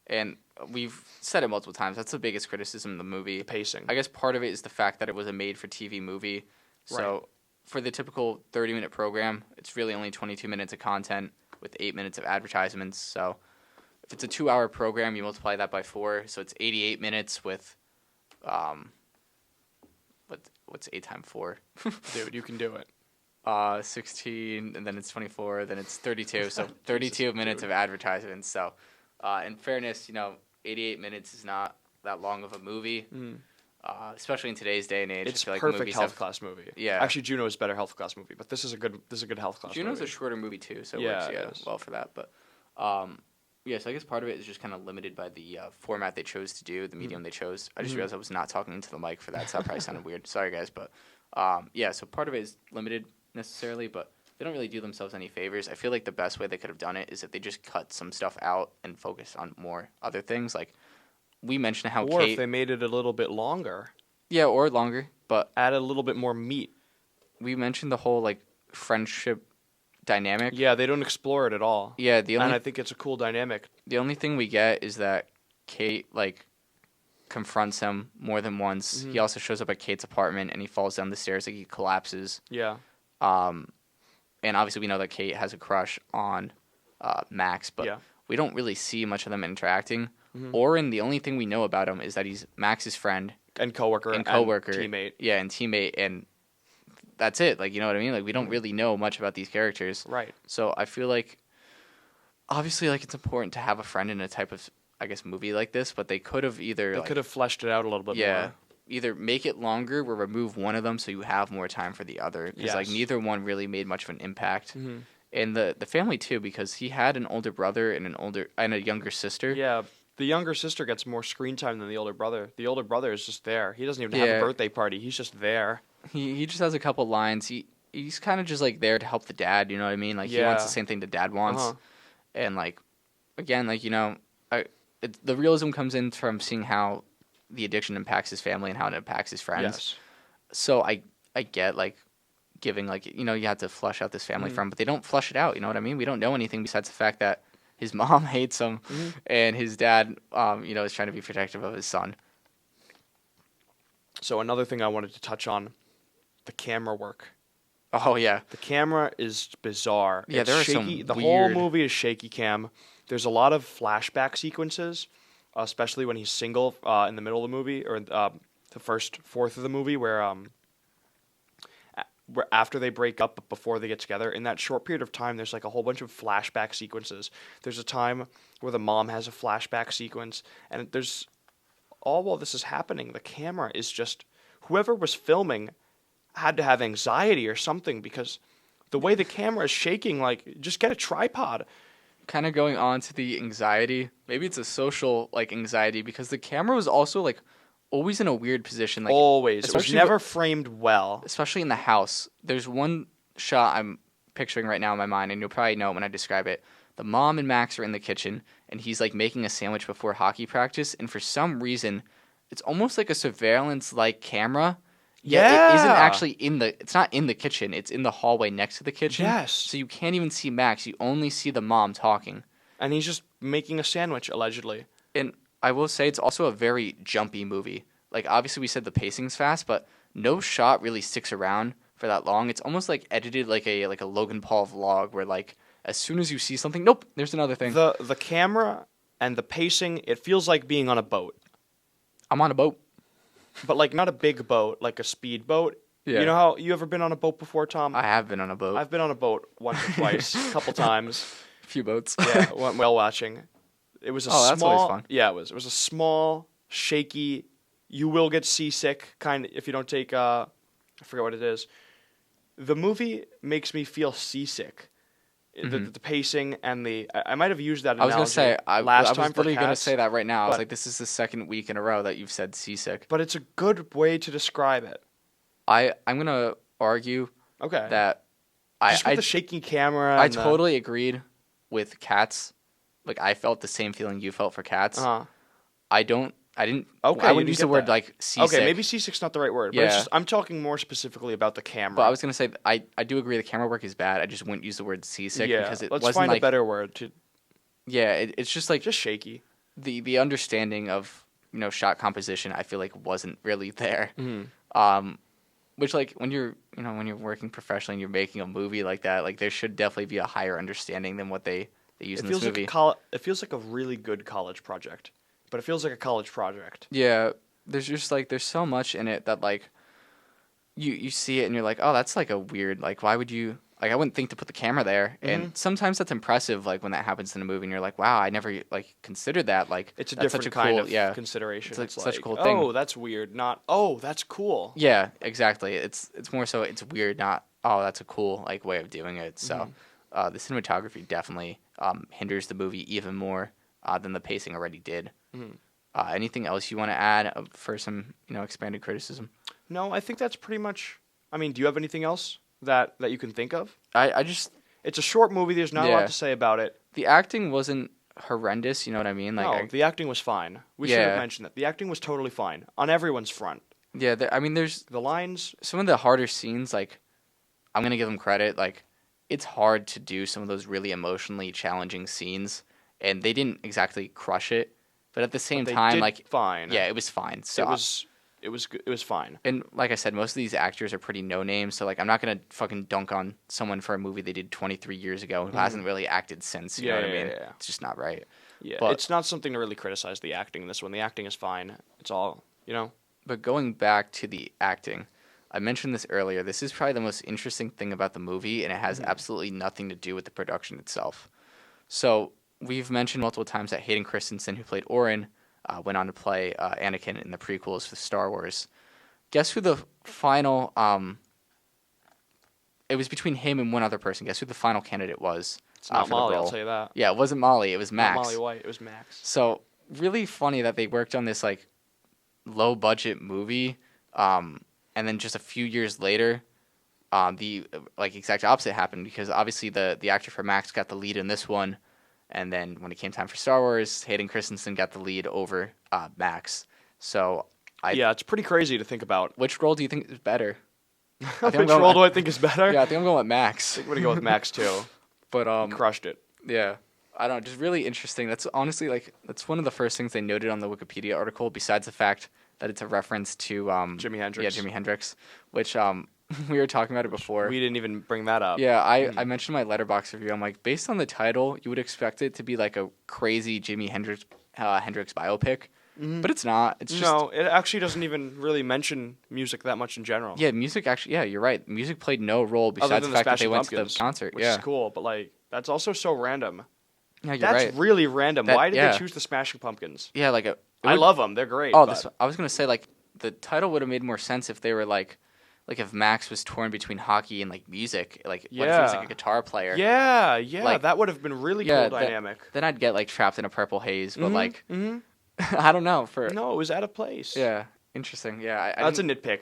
Speaker 1: And we've said it multiple times. That's the biggest criticism of the movie.
Speaker 2: the pacing.
Speaker 1: I guess part of it is the fact that it was a made-for-TV movie. So for the typical 30-minute program, it's really only 22 minutes of content with 8 minutes of advertisements. So if it's a 2-hour program, you multiply that by 4, so it's 88 minutes with, what's 8 times 4?
Speaker 2: Dude, you can do it.
Speaker 1: 16, and then it's 24, then it's 32. So 32 minutes
Speaker 2: dude.
Speaker 1: of advertisements. So in fairness, 88 minutes is not that long of a movie. Especially in today's day and age.
Speaker 2: It's
Speaker 1: I feel like
Speaker 2: perfect
Speaker 1: movies
Speaker 2: health class movie.
Speaker 1: Yeah.
Speaker 2: Actually, Juno is a better health class movie, but this is a good health class
Speaker 1: Juno's
Speaker 2: movie.
Speaker 1: a shorter movie too, so it
Speaker 2: Yeah, it
Speaker 1: works
Speaker 2: is.
Speaker 1: well for that. But so I guess part of it is just kind of limited by the format they chose to do, the medium they chose. I just realized I was not talking into the mic for that, so that probably sounded weird. Sorry guys, but so part of it is limited necessarily, but they don't really do themselves any favors. I feel like the best way they could have done it is if they just cut some stuff out and focused on more other things. Like we mentioned how
Speaker 2: Or
Speaker 1: Kate.
Speaker 2: if they made it a little bit longer.
Speaker 1: Yeah, or longer. But
Speaker 2: add a little bit more meat.
Speaker 1: We mentioned the whole like friendship dynamic.
Speaker 2: Yeah, they don't explore it at all.
Speaker 1: Yeah,
Speaker 2: and I think it's a cool dynamic.
Speaker 1: The only thing we get is that Kate like confronts him more than once.
Speaker 2: Mm-hmm.
Speaker 1: He also shows up at Kate's apartment and he falls down the stairs, like he collapses.
Speaker 2: Yeah.
Speaker 1: And obviously we know that Kate has a crush on Max, but
Speaker 2: yeah.
Speaker 1: we don't really see much of them interacting.
Speaker 2: Mm-hmm.
Speaker 1: Oren, the only thing we know about him is that he's Max's friend
Speaker 2: and coworker
Speaker 1: and
Speaker 2: teammate.
Speaker 1: Yeah, and teammate, and that's it. Like, you know what I mean? Like, we don't really know much about these characters.
Speaker 2: Right.
Speaker 1: So I feel like, obviously, like, it's important to have a friend in a type of, I guess, movie like this, but they could have either...
Speaker 2: They could have fleshed it out a little bit more.
Speaker 1: Yeah. Either make it longer or remove one of them so you have more time for the other. Because, like, neither one really made much of an impact.
Speaker 2: Mm-hmm.
Speaker 1: And the family, too, because he had an older brother and a younger sister.
Speaker 2: Yeah. The younger sister gets more screen time than the older brother. The older brother is just there. He doesn't even have a birthday party. He's just there.
Speaker 1: He just has a couple lines. He's kind of just like there to help the dad. You know what I mean? Like he wants the same thing the dad wants. And like, again, like, you know, the realism comes in from seeing how the addiction impacts his family and how it impacts his friends.
Speaker 2: Yes.
Speaker 1: So I get like giving like, you know, you have to flush out this family from, but they don't flush it out. You know what I mean? We don't know anything besides the fact that his mom hates him and his dad, you know, is trying to be protective of his son.
Speaker 2: So another thing I wanted to touch on, the camera work.
Speaker 1: Oh, yeah.
Speaker 2: The camera is bizarre.
Speaker 1: Yeah,
Speaker 2: it's
Speaker 1: there are
Speaker 2: shaky.
Speaker 1: some
Speaker 2: The whole movie is shaky cam. There's a lot of flashback sequences, especially when he's single in the middle of the movie, or the first fourth of the movie, where after they break up but before they get together. In that short period of time, there's like a whole bunch of flashback sequences. There's a time where the mom has a flashback sequence, and there's all while this is happening, the camera is just, whoever was filming had to have anxiety or something, because the way the camera is shaking, like, just get a tripod.
Speaker 1: Kind of going on to the anxiety, maybe it's a social like anxiety, because the camera was also like always in a weird position. Like,
Speaker 2: always. It was never framed well.
Speaker 1: Especially in the house. There's one shot I'm picturing right now in my mind, and you'll probably know it when I describe it. The mom and Max are in the kitchen, and he's like making a sandwich before hockey practice, and for some reason, it's almost like a surveillance-like camera.
Speaker 2: Yeah.
Speaker 1: It isn't actually it's not in the kitchen. It's in the hallway next to the kitchen.
Speaker 2: Yes.
Speaker 1: So you can't even see Max. You only see the mom talking.
Speaker 2: And he's just making a sandwich, allegedly.
Speaker 1: And I will say it's also a very jumpy movie. Like, obviously we said the pacing's fast, but no shot really sticks around for that long. It's almost like edited like a Logan Paul vlog, where like as soon as you see something, nope, there's another thing.
Speaker 2: The camera and the pacing, it feels like being on a boat.
Speaker 1: I'm on a boat.
Speaker 2: But like not a big boat, like a speed boat.
Speaker 1: Yeah.
Speaker 2: You know how you ever been on a boat before, Tom?
Speaker 1: I have been on a boat.
Speaker 2: I've been on a boat once or twice, a couple times.
Speaker 1: A few boats.
Speaker 2: Yeah, went whale watching. It was a small.
Speaker 1: That's always fun.
Speaker 2: Yeah, it was. It was a small, shaky. You will get seasick, kind of, if you don't take. I forget what it is. The movie makes me feel seasick. The pacing and the. I might have used that analogy.
Speaker 1: I was gonna say
Speaker 2: I
Speaker 1: was literally gonna say that right now. I was like, this is the second week in a row that you've said seasick.
Speaker 2: But it's a good way to describe it.
Speaker 1: I'm gonna argue.
Speaker 2: Okay.
Speaker 1: That
Speaker 2: just with the shaky camera.
Speaker 1: I totally agreed with Cats. Like, I felt the same feeling you felt for Cats. I didn't.
Speaker 2: Okay,
Speaker 1: I wouldn't use the word like seasick.
Speaker 2: Okay, maybe seasick's not the right word. But it's just, I'm talking more specifically about the camera.
Speaker 1: But I was gonna say I do agree the camera work is bad. I just wouldn't use the word seasick because it
Speaker 2: let's
Speaker 1: wasn't
Speaker 2: find
Speaker 1: like
Speaker 2: a better word to.
Speaker 1: Yeah, it's just like
Speaker 2: just shaky.
Speaker 1: The understanding of shot composition I feel like wasn't really there. Which like when you're working professionally and you're making a movie like that, like there should definitely be a higher understanding than what they use in this movie.
Speaker 2: It feels like a really good college project. But it feels like a college project.
Speaker 1: Yeah, there's just like there's so much in it that like you see it and you're like, oh, that's like a weird, like, why would you, like, I wouldn't think to put the camera there. And sometimes that's impressive, like when that happens in a movie and you're like, wow, I never like considered that. Like,
Speaker 2: it's a
Speaker 1: that's
Speaker 2: different
Speaker 1: such a
Speaker 2: kind
Speaker 1: cool,
Speaker 2: of consideration.
Speaker 1: It's
Speaker 2: like,
Speaker 1: such a cool thing.
Speaker 2: Oh, that's weird. Not, oh, that's cool.
Speaker 1: Yeah, exactly. It's more so it's weird, not, oh, that's a cool like way of doing it. So the cinematography definitely hinders the movie even more than the pacing already did. Anything else you want to add for some, expanded criticism?
Speaker 2: No, I think that's pretty much. I mean, do you have anything else that you can think of?
Speaker 1: I just.
Speaker 2: It's a short movie. There's not a lot to say about it.
Speaker 1: The acting wasn't horrendous. You know what I mean? Like,
Speaker 2: no, the acting was fine. We should have mentioned that. The acting was totally fine on everyone's front.
Speaker 1: Yeah, I mean, there's
Speaker 2: The lines.
Speaker 1: some of the harder scenes. Like, I'm gonna give them credit. Like, it's hard to do some of those really emotionally challenging scenes, and they didn't exactly crush it. But at the same
Speaker 2: But they
Speaker 1: time,
Speaker 2: did
Speaker 1: like,
Speaker 2: fine.
Speaker 1: yeah, it was fine. So
Speaker 2: It was fine.
Speaker 1: and like I said, most of these actors are pretty no name. So like, I'm not gonna fucking dunk on someone for a movie they did 23 years ago who hasn't really acted since. You know what I mean?
Speaker 2: Yeah.
Speaker 1: It's just not right.
Speaker 2: Yeah,
Speaker 1: But
Speaker 2: it's not something to really criticize the acting in this one. The acting is fine. It's all, you know.
Speaker 1: But going back to the acting, I mentioned this earlier. This is probably the most interesting thing about the movie, and it has absolutely nothing to do with the production itself. So we've mentioned multiple times that Hayden Christensen, who played Orin, went on to play Anakin in the prequels for Star Wars. Guess who the final? It was between him and one other person. Guess who the final candidate was?
Speaker 2: It's not
Speaker 1: for the
Speaker 2: Molly, I'll
Speaker 1: role?
Speaker 2: tell you that.
Speaker 1: Yeah, it wasn't Molly. It was Max.
Speaker 2: Not Molly White, it was Max.
Speaker 1: So really funny that they worked on this like low budget movie, and then just a few years later, the like exact opposite happened because obviously the actor for Max got the lead in this one, and then when it came time for Star Wars, Hayden Christensen got the lead over Max. So
Speaker 2: Yeah, it's pretty crazy to think about.
Speaker 1: which role do you think is better?
Speaker 2: Which role do I think is better?
Speaker 1: Yeah, I think I'm going with Max.
Speaker 2: I'm going to go with Max, too.
Speaker 1: But
Speaker 2: He crushed it.
Speaker 1: yeah, I don't know, just really interesting. That's honestly like that's one of the first things they noted on the Wikipedia article. Besides the fact that it's a reference to
Speaker 2: Jimi Hendrix.
Speaker 1: Yeah, Jimi Hendrix, which we were talking about it before.
Speaker 2: We didn't even bring that up.
Speaker 1: Yeah, I mentioned my Letterboxd review. I'm like, based on the title, you would expect it to be like a crazy Jimi Hendrix biopic, but it's not. It's just
Speaker 2: No, it actually doesn't even really mention music that much in general.
Speaker 1: yeah, music actually. Yeah, you're right. Music played no role
Speaker 2: Other
Speaker 1: besides
Speaker 2: than
Speaker 1: the fact that they
Speaker 2: Smashing
Speaker 1: went to the
Speaker 2: Pumpkins,
Speaker 1: concert.
Speaker 2: which
Speaker 1: Yeah,
Speaker 2: is cool, but like that's also so random.
Speaker 1: yeah, you're
Speaker 2: That's
Speaker 1: right.
Speaker 2: really random.
Speaker 1: That-
Speaker 2: Why did
Speaker 1: yeah.
Speaker 2: they choose the Smashing Pumpkins?
Speaker 1: Yeah, like
Speaker 2: I love them. They're great.
Speaker 1: Oh,
Speaker 2: but
Speaker 1: I was gonna say like the title would have made more sense if they were like if Max was torn between hockey and like music, like what if he was like a guitar player?
Speaker 2: yeah,
Speaker 1: Like-
Speaker 2: that would have been really
Speaker 1: Yeah,
Speaker 2: cool dynamic.
Speaker 1: Then I'd get like Trapped in a Purple Haze, but like
Speaker 2: Mhm.
Speaker 1: I don't know for
Speaker 2: No, it was out of place.
Speaker 1: yeah, interesting. Yeah, I
Speaker 2: That's a
Speaker 1: didn't-
Speaker 2: nitpick.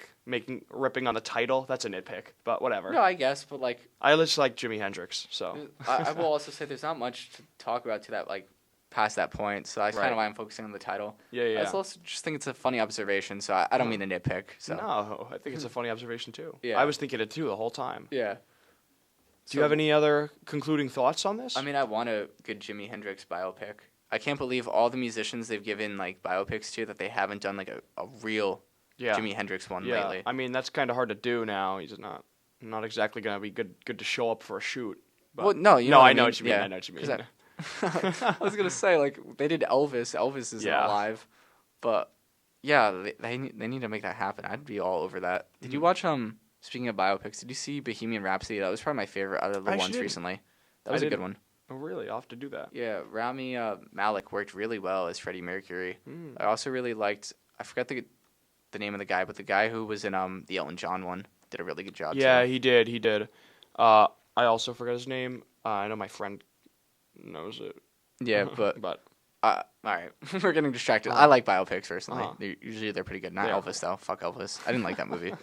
Speaker 2: Ripping on the title. That's a nitpick. But whatever.
Speaker 1: no, I guess, but like
Speaker 2: I just like Jimi Hendrix. So
Speaker 1: I will also say there's not much to talk about to that like past that point, so that's kind
Speaker 2: Right.
Speaker 1: of why I'm focusing on the title.
Speaker 2: yeah.
Speaker 1: I also just think it's a funny observation, so I don't mean to nitpick. So
Speaker 2: No, I think it's a funny observation too.
Speaker 1: Yeah.
Speaker 2: I was thinking it too the whole time.
Speaker 1: yeah.
Speaker 2: Do you have any other concluding thoughts on this?
Speaker 1: I mean, I want a good Jimi Hendrix biopic. I can't believe all the musicians they've given like biopics to that they haven't done like a real
Speaker 2: yeah.
Speaker 1: Jimi Hendrix one
Speaker 2: Yeah.
Speaker 1: lately.
Speaker 2: I mean, that's kind of hard to do now. He's not exactly going to be good to show up for a shoot. But
Speaker 1: Well, no, you
Speaker 2: no,
Speaker 1: know what
Speaker 2: I know
Speaker 1: mean.
Speaker 2: what you mean.
Speaker 1: Yeah.
Speaker 2: I know what you
Speaker 1: 'Cause
Speaker 2: mean.
Speaker 1: I was gonna say like they did Elvis. Elvis isn't
Speaker 2: Yeah.
Speaker 1: alive, but yeah, they need to make that happen. I'd be all over that. Did you watch Speaking of biopics, did you see Bohemian Rhapsody? That was probably my favorite out of the
Speaker 2: I
Speaker 1: ones
Speaker 2: actually didn't.
Speaker 1: recently. That was
Speaker 2: I
Speaker 1: a good
Speaker 2: didn't.
Speaker 1: one.
Speaker 2: Oh, really? I'll have to do that.
Speaker 1: Yeah, Rami Malek worked really well as Freddie Mercury.
Speaker 2: Mm.
Speaker 1: I also really liked. I forgot the name of the guy, but the guy who was in the Elton John one did a really good job.
Speaker 2: Yeah,
Speaker 1: too.
Speaker 2: he did. He did. I also forgot his name. I know my friend knows it.
Speaker 1: Yeah, but
Speaker 2: But
Speaker 1: all right, we're getting distracted. I like biopics personally.
Speaker 2: Uh-huh.
Speaker 1: They're pretty good. Not
Speaker 2: Yeah.
Speaker 1: Elvis though. Fuck Elvis. I didn't like that movie.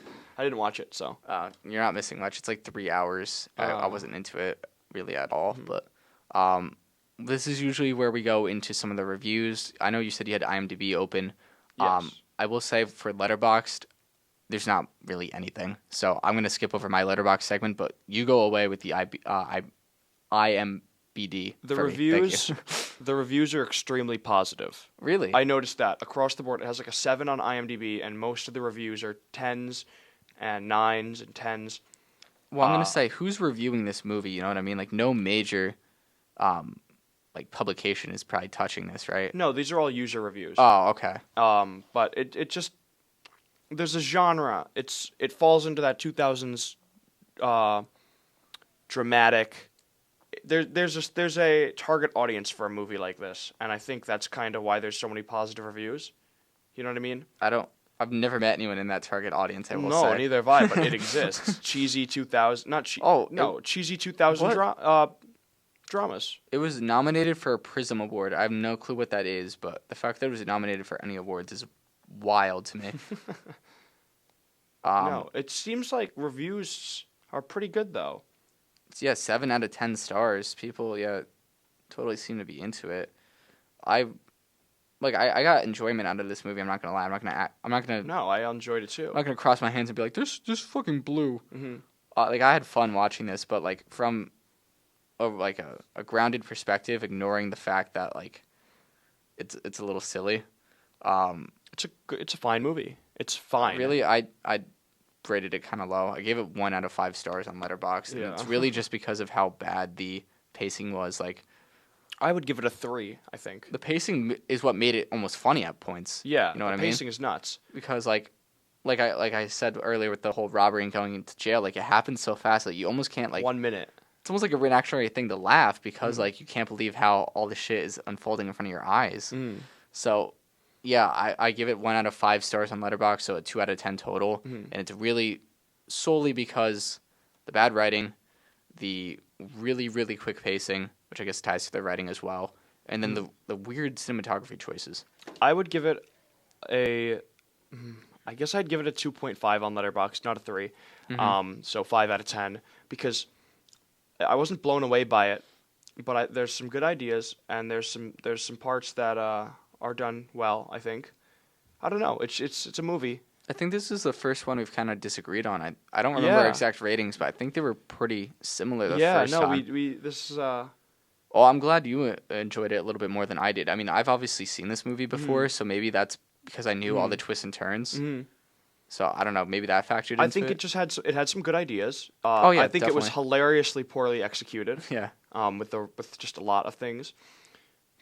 Speaker 2: I didn't watch it, so.
Speaker 1: You're not missing much. It's like 3 hours. I wasn't into it really at all.
Speaker 2: Mm-hmm.
Speaker 1: But this is usually where we go into some of the reviews. I know you said you had IMDb open.
Speaker 2: Yes.
Speaker 1: I will say for Letterboxd, there's not really anything. So I'm gonna skip over my Letterboxd segment, but you go away with the IMBD.
Speaker 2: The
Speaker 1: for me. Thank
Speaker 2: reviews,
Speaker 1: you.
Speaker 2: the reviews are extremely positive.
Speaker 1: Really?
Speaker 2: I noticed that across the board. It has like a 7 on IMDb, and most of the reviews are 10s and 9s and 10s.
Speaker 1: Well, I'm gonna say who's reviewing this movie. You know what I mean? Like no major, like publication is probably touching this, right?
Speaker 2: No, these are all user reviews.
Speaker 1: Oh, okay.
Speaker 2: But it just there's a genre. It falls into that 2000s dramatic. There's a target audience for a movie like this, and I think that's kind of why there's so many positive reviews. You know what I mean?
Speaker 1: I've never met anyone in that target audience. I will
Speaker 2: No,
Speaker 1: say.
Speaker 2: neither have I, but it exists. Cheesy 2000, not cheesy.
Speaker 1: Oh,
Speaker 2: no, cheesy 2000 dramas.
Speaker 1: It was nominated for a Prism Award. I have no clue what that is, but the fact that it was nominated for any awards is wild to me.
Speaker 2: No, it seems like reviews are pretty good though.
Speaker 1: Yeah, 7 out of 10 stars. People, totally seem to be into it. I like I got enjoyment out of this movie. I'm not gonna lie.
Speaker 2: No, I enjoyed it too.
Speaker 1: I'm not gonna cross my hands and be like, this fucking blew.
Speaker 2: Mm-hmm.
Speaker 1: Like I had fun watching this, but like from a grounded perspective, ignoring the fact that like it's a little silly.
Speaker 2: It's a fine movie. It's fine.
Speaker 1: Really, I rated it kind of low. I gave it 1 out of 5 stars on Letterboxd, and it's really just because of how bad the pacing was. Like,
Speaker 2: I would give it a 3. I think
Speaker 1: the pacing is what made it almost funny at points.
Speaker 2: Yeah,
Speaker 1: you know what I mean.
Speaker 2: The pacing is nuts
Speaker 1: Because like I said earlier with the whole robbery and going into jail, like it happens so fast that you almost can't like
Speaker 2: 1 minute.
Speaker 1: It's almost like a reenactionary thing to laugh because like you can't believe how all the shit is unfolding in front of your eyes. So yeah, I give it 1 out of 5 stars on Letterboxd, so a 2 out of 10 total, and it's really solely because the bad writing, the really really quick pacing, which I guess ties to the writing as well, and then the weird cinematography choices.
Speaker 2: I would give it I guess I'd give it a 2.5 on Letterboxd, not a 3. So 5 out of 10 because I wasn't blown away by it, but there's some good ideas and there's some parts that are done well. I think. I don't know. It's a movie.
Speaker 1: I think this is the first one we've kind of disagreed on. I don't remember exact ratings, but I think they were pretty similar the first time.
Speaker 2: we this is
Speaker 1: Well, I'm glad you enjoyed it a little bit more than I did. I mean, I've obviously seen this movie before, so maybe that's because I knew all the twists and turns. So I don't know. Maybe that factored into it.
Speaker 2: I think it just had some good ideas.
Speaker 1: Oh yeah,
Speaker 2: I think it was hilariously poorly executed.
Speaker 1: Yeah.
Speaker 2: With just a lot of things,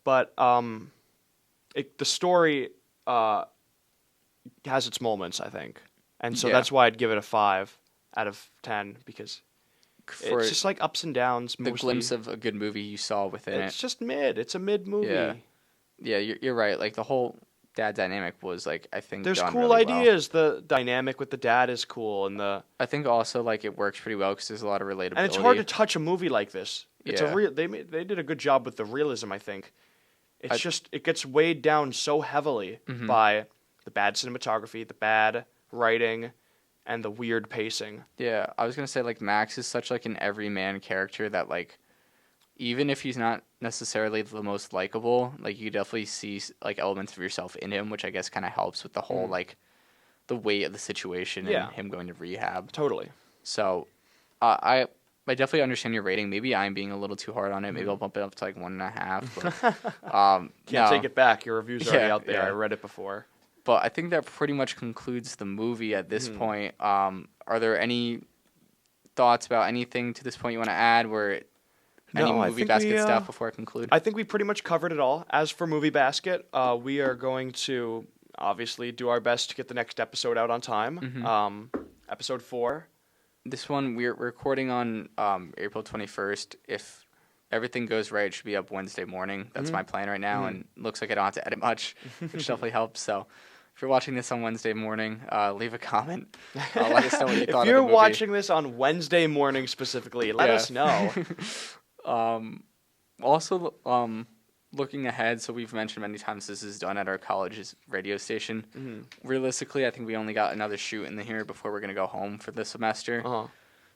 Speaker 2: but the story has its moments, I think, and so that's why I'd give it a 5 out of 10 because it's just like ups and downs.
Speaker 1: The glimpse of a good movie you saw within it.
Speaker 2: It's just mid. It's a mid movie.
Speaker 1: Yeah, you're right. Like the whole dad dynamic was like I think
Speaker 2: there's
Speaker 1: done
Speaker 2: cool
Speaker 1: really
Speaker 2: ideas.
Speaker 1: Well.
Speaker 2: The dynamic with the dad is cool, and
Speaker 1: I think also like it works pretty well because there's a lot of relatability.
Speaker 2: And it's hard to touch a movie like this. It's
Speaker 1: yeah.
Speaker 2: They did a good job with the realism. I think it gets weighed down so heavily by the bad cinematography, the bad writing, and the weird pacing.
Speaker 1: Yeah, I was gonna say like Max is such like an everyman character that like even if he's not necessarily the most likable, like you definitely see like elements of yourself in him, which I guess kind of helps with the whole like the weight of the situation and him going to rehab.
Speaker 2: Totally.
Speaker 1: So, I definitely understand your rating. Maybe I'm being a little too hard on it. Maybe I'll bump it up to like 1.5. But,
Speaker 2: Can't take it back. Your review's already out there.
Speaker 1: Yeah.
Speaker 2: I read it before.
Speaker 1: But I think that pretty much concludes the movie at this point. Are there any thoughts about anything to this point you want to add? Any movie basket stuff before I conclude?
Speaker 2: I think we pretty much covered it all. As for movie basket, we are going to obviously do our best to get the next episode out on time. Episode 4.
Speaker 1: This one we're recording on April 21st. If everything goes right, it should be up Wednesday morning. That's my plan right now, and looks like I don't have to edit much, which definitely helps. So if you're watching this on Wednesday morning, leave a comment. Let us know what you thought of the movie.
Speaker 2: If you're watching this on Wednesday morning specifically, let us know.
Speaker 1: Also, looking ahead, so we've mentioned many times this is done at our college's radio station. Realistically, I think we only got another shoot in here before we're going to go home for the semester.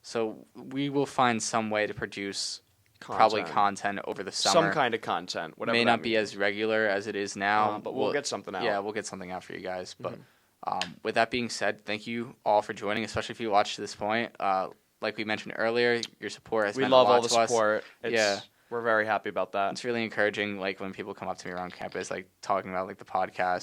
Speaker 1: So we will find some way to produce probably content over the summer.
Speaker 2: Some kind of content, whatever.
Speaker 1: May not be as regular as it is now.
Speaker 2: But we'll get something out.
Speaker 1: Yeah, we'll get something out for you guys. But with that being said, thank you all for joining, especially if you watched to this point. Like we mentioned earlier, your support has meant a lot to us.
Speaker 2: We love all the support. We're very happy about that.
Speaker 1: It's really encouraging, like when people come up to me around campus, like talking about like the podcast.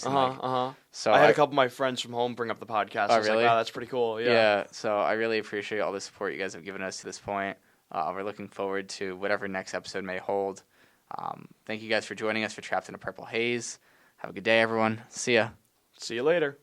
Speaker 2: So I had a couple of my friends from home bring up the podcast. I was
Speaker 1: really?
Speaker 2: like, wow, that's pretty cool.
Speaker 1: Yeah. So I really appreciate all the support you guys have given us to this point. We're looking forward to whatever next episode may hold. Thank you guys for joining us for Trapped in a Purple Haze. Have a good day, everyone. See ya.
Speaker 2: See you later.